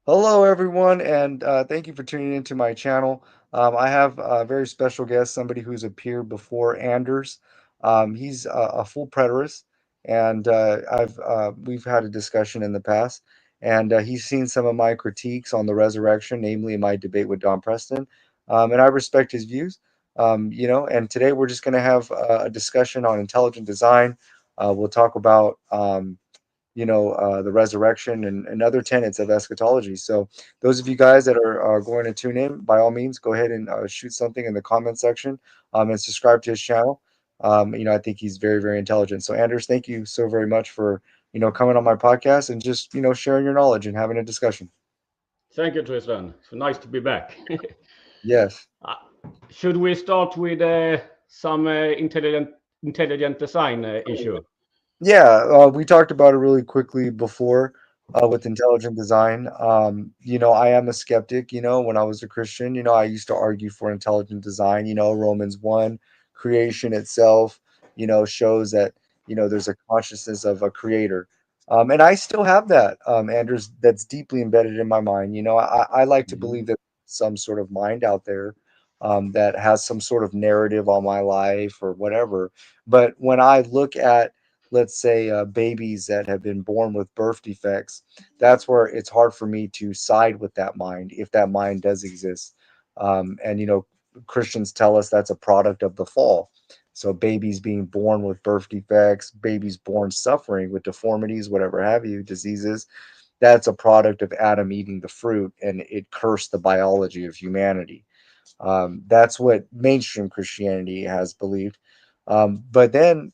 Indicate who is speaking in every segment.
Speaker 1: Hello, everyone, and thank you for tuning into my channel. I have a very special guest, somebody who's appeared before, Anders. He's a full preterist, and we've had a discussion in the past, and he's seen some of my critiques on the resurrection, namely my debate with Don Preston, and I respect his views. And today we're just going to have a discussion on intelligent design. We'll talk about the resurrection and other tenets of eschatology. So, those of you guys that are going to tune in, by all means, go ahead and shoot something in the comment section and subscribe to his channel. I think he's very, very intelligent. So, Anders, thank you so very much for coming on my podcast and just sharing your knowledge and having a discussion.
Speaker 2: Thank you, Tristan. It's nice to be back.
Speaker 1: Yes.
Speaker 2: Uh, Should we start with some intelligent design issue?
Speaker 1: Yeah, we talked about it really quickly before with intelligent design. I am a skeptic. When I was a Christian, I used to argue for intelligent design. Romans 1, creation itself, shows that, there's a consciousness of a creator. And I still have that, Anders, that's deeply embedded in my mind. I like to believe
Speaker 2: Mhm.
Speaker 1: that some sort of mind out there that has some sort of narrative on my life or whatever. But when I look at, let's say, babies that have been born with birth defects, that's where it's hard for me to side with that mind if that mind does exist. And Christians tell us that's a product of the fall. So babies being born with birth defects, babies born suffering with deformities, whatever have you, diseases, that's a product of Adam eating the fruit, and it cursed the biology of humanity. That's what mainstream Christianity has believed. But then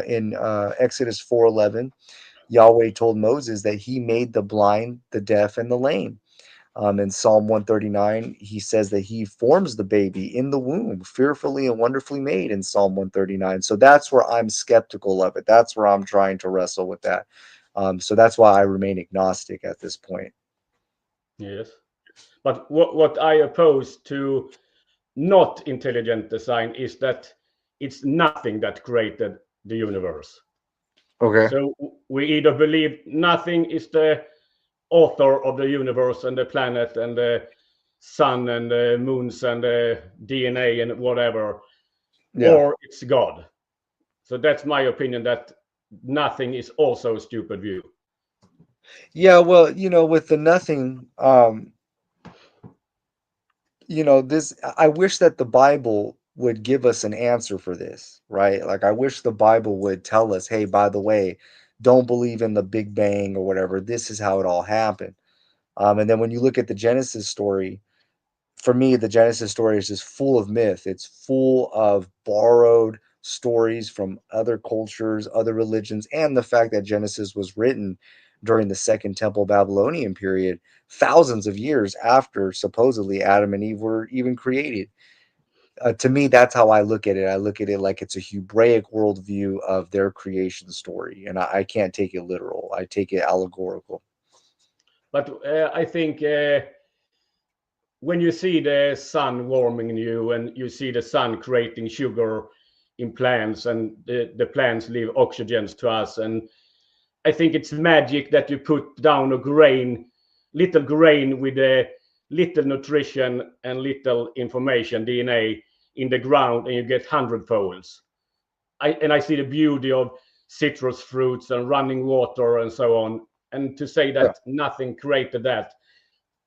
Speaker 1: in Exodus 4:11, Yahweh told Moses that he made the blind, the deaf, and the lame. In Psalm 139, he says that he forms the baby in the womb, fearfully and wonderfully made in Psalm 139. So that's where I'm skeptical of it. That's where I'm trying to wrestle with that. So that's why I remain agnostic at this point.
Speaker 2: Yes. But what I oppose to not intelligent design is that it's nothing that created the universe.
Speaker 1: Okay.
Speaker 2: So we either believe nothing is the author of the universe and the planet and the sun and the moons and the DNA and whatever,
Speaker 1: Yeah.
Speaker 2: or it's God. So that's my opinion that nothing is also a stupid view.
Speaker 1: Yeah. Well, with the nothing, this, I wish that the Bible would give us an answer for this, right? Like, I wish the Bible would tell us, hey, by the way, don't believe in the Big Bang or whatever. This is how it all happened. And then when you look at the Genesis story, for me, the Genesis story is just full of myth. It's full of borrowed stories from other cultures, other religions, and the fact that Genesis was written during the Second Temple Babylonian period, thousands of years after supposedly Adam and Eve were even created. To me, that's how I look at it. I look at it like it's a Hebraic worldview of their creation story, and I can't take it literal. I take it allegorical.
Speaker 2: But I think when you see the sun warming you and you see the sun creating sugar in plants and the plants leave oxygens to us, and I think it's magic that you put down a grain, little grain with a little nutrition and little information, DNA, in the ground, and you get hundredfolds. I see the beauty of citrus fruits and running water and so on. And to say
Speaker 1: Yeah.
Speaker 2: that nothing created that,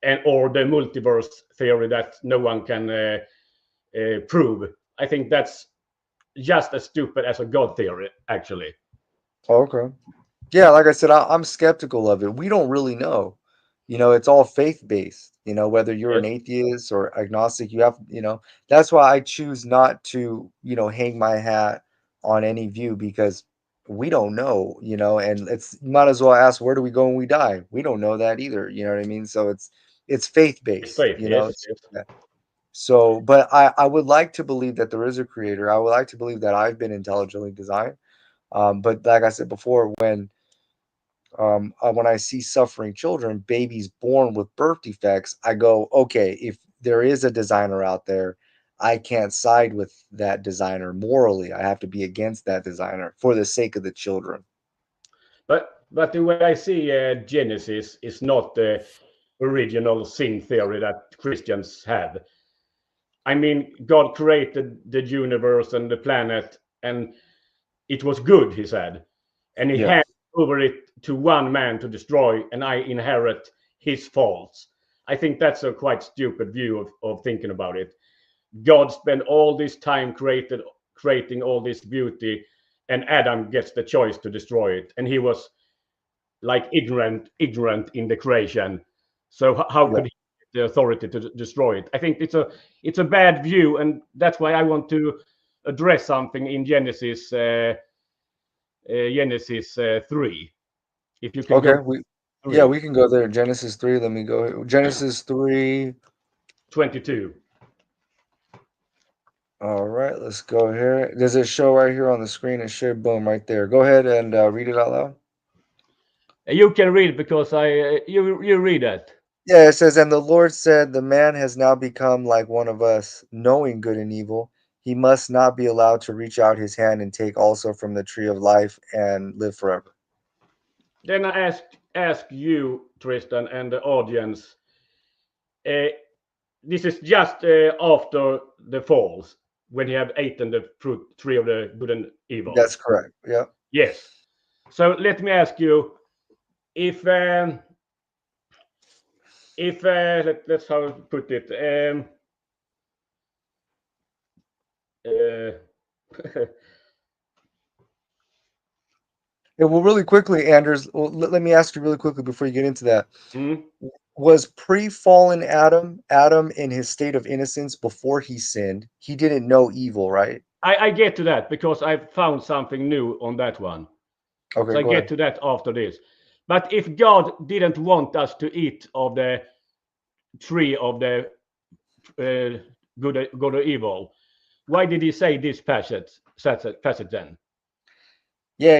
Speaker 2: and or the multiverse theory that no one can prove, I think that's just as stupid as a God theory, actually.
Speaker 1: Okay. Yeah, like I said, I'm skeptical of it. We don't really know. It's all faith based. Whether you're an
Speaker 2: Yes,
Speaker 1: atheist or agnostic, that's why I choose not to, hang my hat on any view because we don't know, and might as well ask, where do we go when we die? We don't know that either. You know what I mean? So it's faith
Speaker 2: it's
Speaker 1: based,
Speaker 2: faith. Yes, yes.
Speaker 1: yeah. So, but I would like to believe that there is a creator. I would like to believe that I've been intelligently designed. But like I said before, when I see suffering children, babies born with birth defects, I go, okay, if there is a designer out there, I can't side with that designer morally. I have to be against that designer for the sake of the children.
Speaker 2: But the way I see Genesis is not original sin theory that Christians have. I mean, God created the universe and the planet, and it was good, he said. And he
Speaker 1: Yeah.
Speaker 2: handed over it to one man to destroy, and I inherit his faults. I think that's a quite stupid view of thinking about it. God spent all this time creating all this beauty, and Adam gets the choice to destroy it. And he was like ignorant in the creation. So how
Speaker 1: Yeah.
Speaker 2: could he get the authority to destroy it? I think it's a bad view, and that's why I want to address something in Genesis 3. If you can go
Speaker 1: Okay.
Speaker 2: to
Speaker 1: Yeah,
Speaker 2: 3,
Speaker 1: we can go there. Genesis 3. Let me go. Genesis 3.
Speaker 2: 22.
Speaker 1: All right, let's go here. Does it show right here on the screen? It should. Boom, right there. Go ahead and read it out loud.
Speaker 2: You can read because you read that.
Speaker 1: Yeah, it says, and the Lord said, the man has now become like one of us, knowing good and evil. He must not be allowed to reach out his hand and take also from the tree of life and live forever.
Speaker 2: Then I ask you, Tristan, and the audience. Uh, this is just after the falls, when he have eaten the fruit tree of the good and evil.
Speaker 1: That's correct. Yeah.
Speaker 2: Yes. So let me ask you, if let's how to put it. Uh,
Speaker 1: Yeah, well, really quickly, Anders, let me ask you really quickly before you get into that.
Speaker 2: hmm?
Speaker 1: Was pre-fallen Adam in his state of innocence before he sinned? He didn't know evil, right?
Speaker 2: I get to that because I found something new on that one.
Speaker 1: Okay,
Speaker 2: So I
Speaker 1: go
Speaker 2: get
Speaker 1: ahead.
Speaker 2: to that after this. But if God didn't want us to eat of the tree of the good or evil, why did he say this passage then?
Speaker 1: Yeah,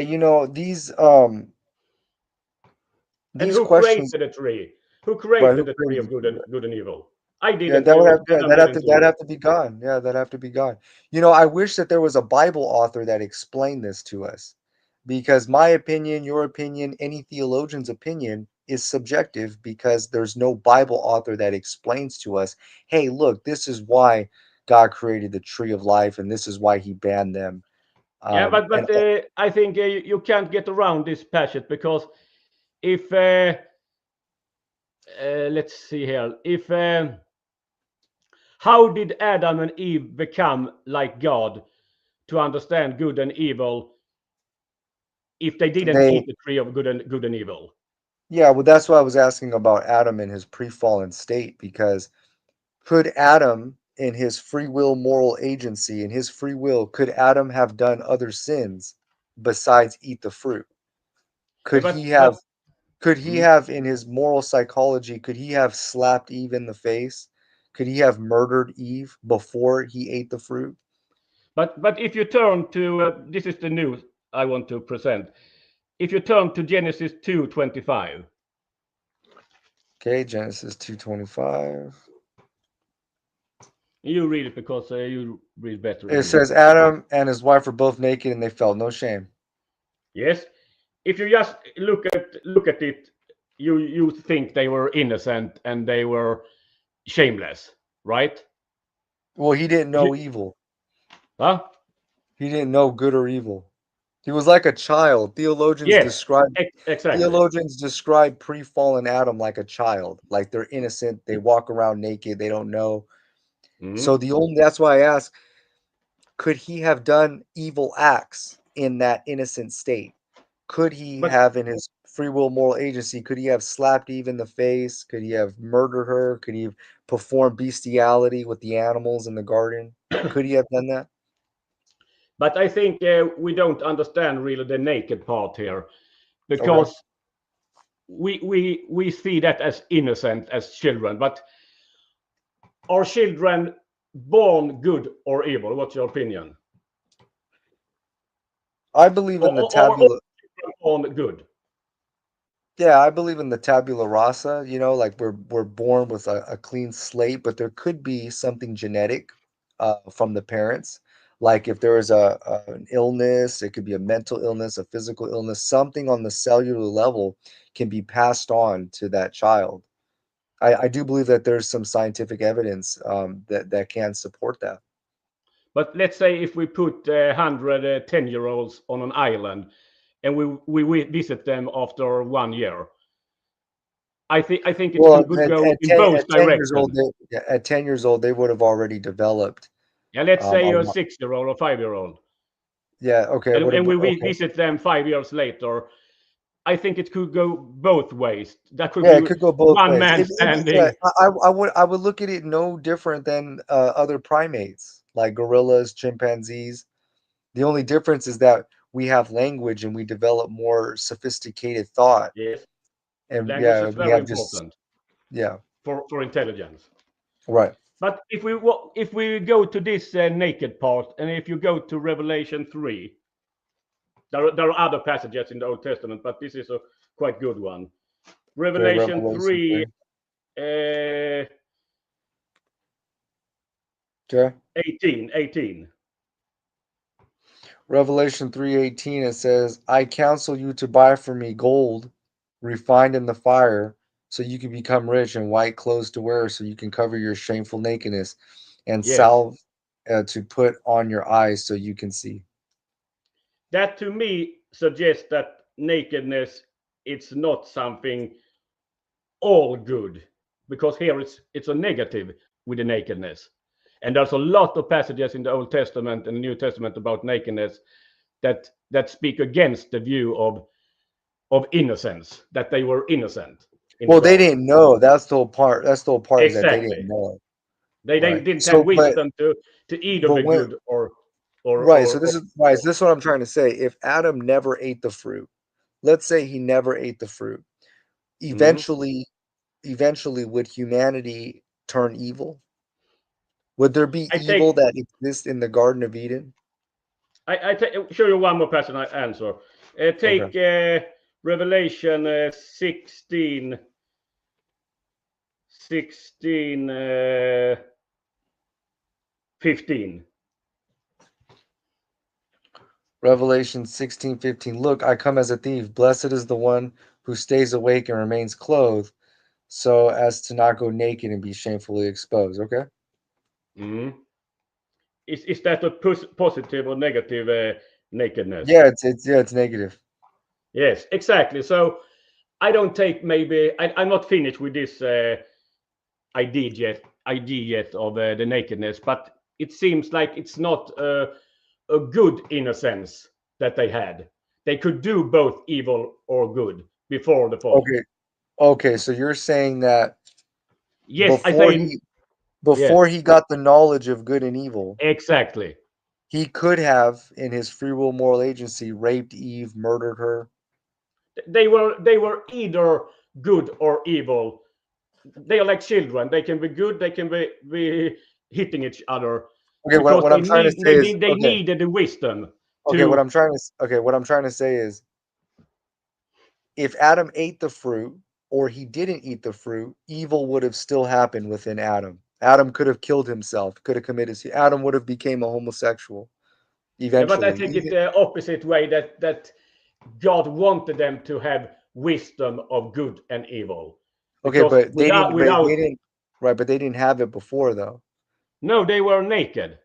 Speaker 2: And
Speaker 1: these
Speaker 2: who
Speaker 1: questions,
Speaker 2: created the tree? Who
Speaker 1: right?
Speaker 2: created
Speaker 1: Who
Speaker 2: the tree
Speaker 1: created
Speaker 2: of
Speaker 1: the tree?
Speaker 2: good and evil? I
Speaker 1: Yeah,
Speaker 2: didn't
Speaker 1: that would
Speaker 2: do it.
Speaker 1: have yeah,
Speaker 2: Adam didn't do
Speaker 1: that'd
Speaker 2: it.
Speaker 1: have to be gone. Yeah, that'd have to be gone. I wish that there was a Bible author that explained this to us. Because my opinion, your opinion, any theologian's opinion is subjective because there's no Bible author that explains to us, hey, look, this is why God created the tree of life and this is why he banned them.
Speaker 2: Yeah, but
Speaker 1: And
Speaker 2: I think you can't get around this passage because if let's see here, if how did Adam and Eve become like God to understand good and evil if they didn't
Speaker 1: they
Speaker 2: eat the tree of good and evil?
Speaker 1: yeah, well that's why I was asking about Adam in his pre-fallen state because could Adam, in his free will moral agency, in his free will, could Adam have done other sins besides eat the fruit?
Speaker 2: Yeah,
Speaker 1: Could
Speaker 2: but
Speaker 1: he have could he
Speaker 2: mm,
Speaker 1: have in his moral psychology, could he have slapped Eve in the face? Could he have murdered Eve before he ate the fruit?
Speaker 2: but if you turn to this is the news I want to present. If you turn to Genesis 2:25,
Speaker 1: Okay, Genesis 2:25.
Speaker 2: you read it because you read better
Speaker 1: It
Speaker 2: English.
Speaker 1: says Adam and his wife were both naked and they felt no shame.
Speaker 2: Yes, if you just look at it, you think they were innocent and they were shameless, right?
Speaker 1: Well, he didn't
Speaker 2: If you,
Speaker 1: know evil.
Speaker 2: huh?
Speaker 1: He didn't know good or evil. He was like a child.
Speaker 2: Yes, exactly.
Speaker 1: Theologians describe pre-fallen Adam like a child, like they're innocent, they walk around naked, they don't know.
Speaker 2: Mhm.
Speaker 1: So the only that's why I ask, could he have done evil acts in that innocent state? Could he
Speaker 2: But
Speaker 1: have in his free will moral agency, could he have slapped Eve in the face? Could he have murdered her? Could he have performed bestiality with the animals in the garden? Could he have done that?
Speaker 2: but I think we don't understand really the naked part here
Speaker 1: Okay.
Speaker 2: because we see that as innocent as children, but are children born good or evil? What's your opinion?
Speaker 1: I believe in the
Speaker 2: Or
Speaker 1: tabula
Speaker 2: born good?
Speaker 1: Yeah, I believe in the tabula rasa, like we're born with a clean slate, but there could be something genetic from the parents. Like if there is an illness, it could be a mental illness, a physical illness, something on the cellular level can be passed on to that child. I do believe that there's some scientific evidence that can support that.
Speaker 2: But let's say if we put 110-year-olds on an island and we visit them after 1 year, I think it
Speaker 1: Well,
Speaker 2: could go in both
Speaker 1: at 10 years old,
Speaker 2: directions.
Speaker 1: yeah, at 10 years old, they would have already developed
Speaker 2: Yeah, let's say
Speaker 1: a
Speaker 2: a
Speaker 1: lot.
Speaker 2: 6-year-old or 5-year-old,
Speaker 1: Yeah. Okay.
Speaker 2: and we
Speaker 1: Okay.
Speaker 2: visit them 5 years later. I think it could go both ways. That could
Speaker 1: Yeah,
Speaker 2: be
Speaker 1: it could go both
Speaker 2: one
Speaker 1: ways.
Speaker 2: man
Speaker 1: Yeah,
Speaker 2: standing.
Speaker 1: I would look at it no different than other primates like gorillas, chimpanzees. The only difference is that we have language and we develop more sophisticated thought.
Speaker 2: Yes,
Speaker 1: And
Speaker 2: language
Speaker 1: yeah,
Speaker 2: is
Speaker 1: we
Speaker 2: very
Speaker 1: have just
Speaker 2: important
Speaker 1: yeah,
Speaker 2: for intelligence.
Speaker 1: right.
Speaker 2: But if we go to this naked part, and if you go to Revelation 3, there are other passages in the Old Testament, but this is a quite good one.
Speaker 1: Okay,
Speaker 2: Revelation
Speaker 1: Revelation
Speaker 2: 3,
Speaker 1: 3.
Speaker 2: uh,
Speaker 1: Okay.
Speaker 2: 18.
Speaker 1: Revelation 3:18 it says, "I counsel you to buy for me gold refined in the fire, so you can become rich, and white clothes to wear, so you can cover your shameful nakedness, and
Speaker 2: Yes,
Speaker 1: salve to put on your eyes, so you can see."
Speaker 2: that to me suggests that nakedness it's not something all good, because here it's a negative with the nakedness. And there's a lot of passages in the Old Testament and the New Testament about nakedness that speak against the view of innocence, that they were innocent in the
Speaker 1: Well, they
Speaker 2: garden.
Speaker 1: didn't know. That's the whole part. That's the whole part is that they didn't
Speaker 2: Exactly.
Speaker 1: know.
Speaker 2: They
Speaker 1: Right.
Speaker 2: didn't have
Speaker 1: So,
Speaker 2: wisdom to either
Speaker 1: but
Speaker 2: be
Speaker 1: when
Speaker 2: good or
Speaker 1: right, so
Speaker 2: or,
Speaker 1: this
Speaker 2: or
Speaker 1: is right. So this is what I'm trying to say. If Adam never ate the fruit, let's say he never ate the fruit,
Speaker 2: Mhm.
Speaker 1: eventually would humanity turn evil? Would there be
Speaker 2: I
Speaker 1: evil
Speaker 2: take
Speaker 1: that exists in the Garden of Eden?
Speaker 2: show you one more passage I answer.
Speaker 1: Okay.
Speaker 2: Take Revelation 16, 16, 15.
Speaker 1: Revelation 16:15. Look, I come as a thief. Blessed is the one who stays awake and remains clothed, so as to not go naked and be shamefully exposed. Okay.
Speaker 2: Mhm. Is that a positive or negative nakedness?
Speaker 1: Yeah, it's negative.
Speaker 2: Yes, exactly. So I don't take maybe I'm not finished with this idea yet of the nakedness, but it seems like it's not a good innocence that they had. They could do both evil or good before the fall.
Speaker 1: Okay. Okay, so you're saying that
Speaker 2: Yes, I
Speaker 1: before
Speaker 2: say
Speaker 1: he
Speaker 2: yes,
Speaker 1: before he got the knowledge of good and evil,
Speaker 2: exactly.
Speaker 1: he could have, in his free will moral agency, raped Eve, murdered her.
Speaker 2: They were either good or evil. They are like children. They can be good. They can be hitting each other
Speaker 1: Okay,
Speaker 2: because
Speaker 1: what I'm trying to say is
Speaker 2: they needed the wisdom to.
Speaker 1: what I'm trying to say is if Adam ate the fruit or he didn't eat the fruit, evil would have still happened within Adam. Adam could have killed himself, could have committed Adam would have became a homosexual
Speaker 2: Yeah, but I
Speaker 1: eventually.
Speaker 2: take it
Speaker 1: Even
Speaker 2: the opposite way, that God wanted them to have wisdom of good and evil,
Speaker 1: okay,
Speaker 2: because
Speaker 1: but
Speaker 2: without
Speaker 1: they didn't right, but they didn't have it before though.
Speaker 2: no, they were naked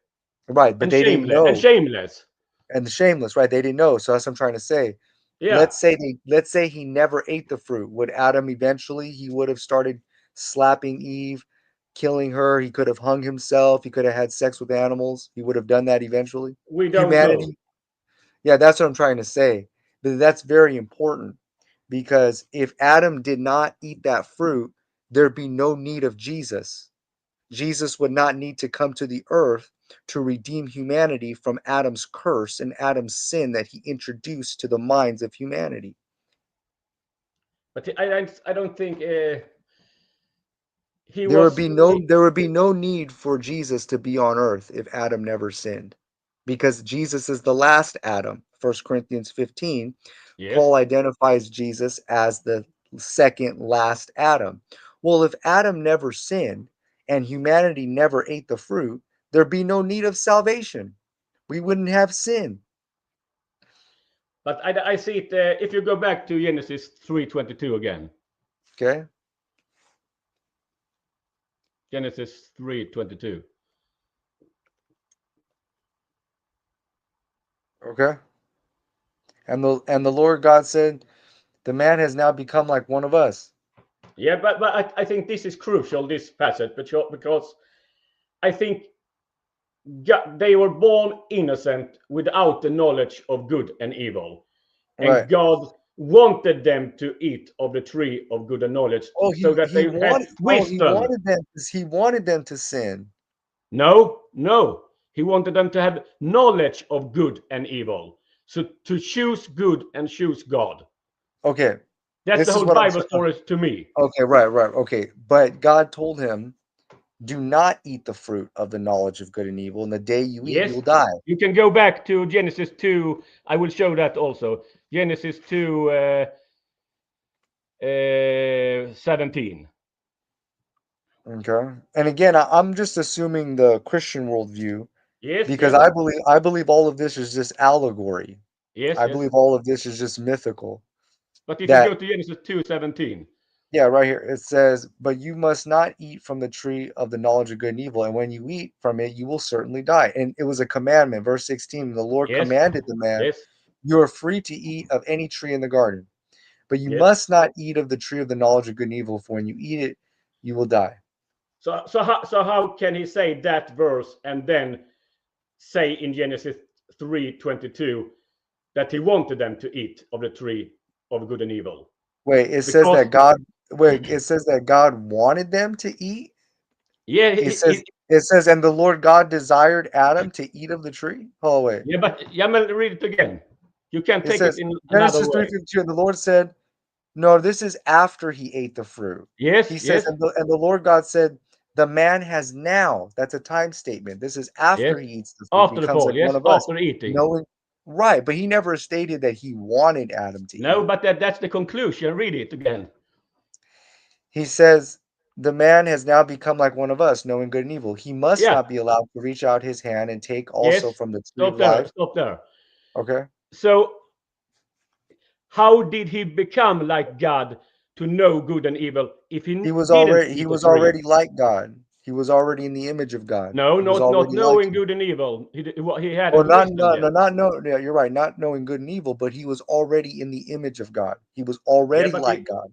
Speaker 1: Right, but
Speaker 2: and
Speaker 1: they didn't
Speaker 2: shameless and
Speaker 1: know.
Speaker 2: shameless.
Speaker 1: And the shameless, right? They didn't know. So that's what I'm trying to say.
Speaker 2: Yeah,
Speaker 1: Let's say he never ate the fruit. Would Adam eventually he would have started slapping Eve, killing her, he could have hung himself, he could have had sex with animals. He would have done that eventually.
Speaker 2: we don't know.
Speaker 1: Humanity, yeah, that's what I'm trying to say. But that's very important because if Adam did not eat that fruit, there'd be no need of Jesus. Jesus would not need to come to the earth to redeem humanity from Adam's curse and Adam's sin that he introduced to the minds of humanity.
Speaker 2: But I don't think he was.
Speaker 1: There would be no need for Jesus to be on earth if Adam never sinned. Because Jesus is the last Adam. 1 Corinthians 15, Paul
Speaker 2: Yes,
Speaker 1: identifies Jesus as the second last Adam. Well, if Adam never sinned and humanity never ate the fruit, there'd be no need of salvation. We wouldn't have sin.
Speaker 2: but I see it. If you go back to Genesis 3:22 again,
Speaker 1: Okay?
Speaker 2: Genesis 3:22.
Speaker 1: Okay. And the Lord God said, the man has now become like one of us.
Speaker 2: Yeah, but I think this is crucial, this passage, because I think they were born innocent without the knowledge of good and evil.
Speaker 1: Right.
Speaker 2: And God wanted them to eat of the tree of good and knowledge
Speaker 1: Oh,
Speaker 2: so that
Speaker 1: he
Speaker 2: they had
Speaker 1: wanted
Speaker 2: wisdom.
Speaker 1: he wanted them to sin.
Speaker 2: No, no. He wanted them to have knowledge of good and evil. So to choose good and choose God.
Speaker 1: Okay.
Speaker 2: That's the
Speaker 1: This is
Speaker 2: whole
Speaker 1: what I'm
Speaker 2: Bible
Speaker 1: saying.
Speaker 2: story to me.
Speaker 1: Okay, right, right. Okay. But God told him, do not eat the fruit of the knowledge of good and evil, and the day you eat,
Speaker 2: Yes,
Speaker 1: you'll die.
Speaker 2: you can go back to Genesis 2. I will show that also. Genesis 2, 17.
Speaker 1: Okay. And again, I'm just assuming the Christian worldview
Speaker 2: Yes,
Speaker 1: because
Speaker 2: yes,
Speaker 1: I believe all of this is just allegory.
Speaker 2: yes,
Speaker 1: I
Speaker 2: yes.
Speaker 1: believe all of this is just mythical.
Speaker 2: But if you go
Speaker 1: That
Speaker 2: to Genesis 2:17,
Speaker 1: Yeah, right here it says, "But you must not eat from the tree of the knowledge of good and evil, and when you eat from it, you will certainly die." And it was a commandment, verse 16. The Lord
Speaker 2: yes,
Speaker 1: commanded the man,
Speaker 2: yes,
Speaker 1: "You are free to eat of any tree in the garden, but you
Speaker 2: yes.
Speaker 1: must not eat of the tree of the knowledge of good and evil, for when you eat it, you will die."
Speaker 2: So how can he say that verse and then say in Genesis 3:22 that he wanted them to eat of the tree of good and evil?
Speaker 1: Wait, it says
Speaker 2: Because
Speaker 1: that God wait, it says that God wanted them to eat.
Speaker 2: yeah,
Speaker 1: It says, and the Lord God desired Adam to eat of the tree. Oh wait.
Speaker 2: yeah, but yeah, man, read it again. You can
Speaker 1: It
Speaker 2: take it
Speaker 1: says
Speaker 2: in another
Speaker 1: Genesis
Speaker 2: way.
Speaker 1: 3:52, and the Lord said, no, this is after he ate the fruit.
Speaker 2: He
Speaker 1: He says,
Speaker 2: yes,
Speaker 1: and the Lord God said, the man has now, that's a time statement. This is after
Speaker 2: yes.
Speaker 1: he eats the fruit,
Speaker 2: After the
Speaker 1: becomes
Speaker 2: fall,
Speaker 1: like one
Speaker 2: yes,
Speaker 1: of us,
Speaker 2: after eating.
Speaker 1: knowing, right. But he never stated that he wanted Adam to
Speaker 2: No,
Speaker 1: eat.
Speaker 2: but that's the conclusion. Read it again.
Speaker 1: He says, the man has now become like one of us, knowing good and evil. He must
Speaker 2: Yeah,
Speaker 1: not be allowed to reach out his hand and take also
Speaker 2: yes.
Speaker 1: from the tree of
Speaker 2: Stop there.
Speaker 1: life.
Speaker 2: Stop there.
Speaker 1: Okay.
Speaker 2: So, how did he become like God to know good and evil if he didn't
Speaker 1: He
Speaker 2: eat the
Speaker 1: was
Speaker 2: tree?
Speaker 1: already like God. He was already in the image of God.
Speaker 2: No,
Speaker 1: He was
Speaker 2: not
Speaker 1: already like
Speaker 2: knowing
Speaker 1: him.
Speaker 2: good and evil. He
Speaker 1: Or
Speaker 2: hadn't
Speaker 1: not,
Speaker 2: wisdom
Speaker 1: no,
Speaker 2: yet.
Speaker 1: no, not know. Yeah, you're right. Not knowing good and evil, but he was already in the image of God. He was
Speaker 2: Yeah,
Speaker 1: already
Speaker 2: but
Speaker 1: like God.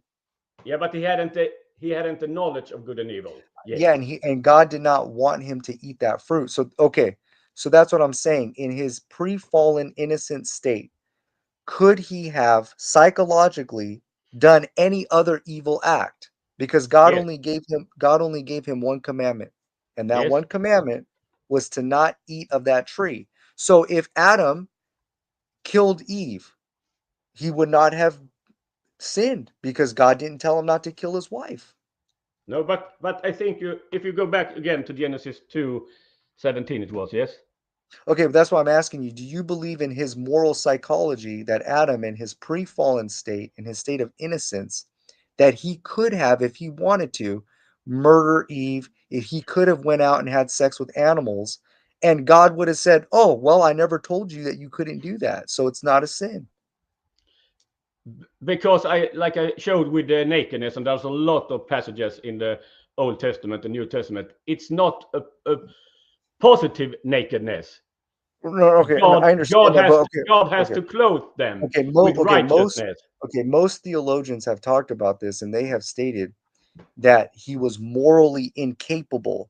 Speaker 2: he hadn't the knowledge of good and evil yet.
Speaker 1: Yeah, and God did not want him to eat that fruit. So okay, so that's what I'm saying. In his pre-fallen innocent state, could he have psychologically done any other evil act? Because
Speaker 2: Yes,
Speaker 1: God only gave him one commandment, and that
Speaker 2: yes.
Speaker 1: one commandment was to not eat of that tree. So if Adam killed Eve, he would not have sinned because God didn't tell him not to kill his wife.
Speaker 2: No, but I think if you go back again to Genesis 2:17, it was yes.
Speaker 1: Okay, but that's why I'm asking you, do you believe in his moral psychology that Adam in his pre-fallen state, in his state of innocence, that he could have, if he wanted to, murder Eve, if he could have went out and had sex with animals, and God would have said, "Oh, well, I never told you that you couldn't do that, so it's not a sin."
Speaker 2: Because I showed with the nakedness, and there's a lot of passages in the Old Testament and New Testament. It's not a positive nakedness.
Speaker 1: No, okay, and
Speaker 2: God
Speaker 1: I
Speaker 2: God
Speaker 1: understand that,
Speaker 2: has
Speaker 1: but okay,
Speaker 2: God has
Speaker 1: okay,
Speaker 2: to clothe them
Speaker 1: okay,
Speaker 2: with righteousness.
Speaker 1: most theologians have talked about this, and they have stated that he was morally incapable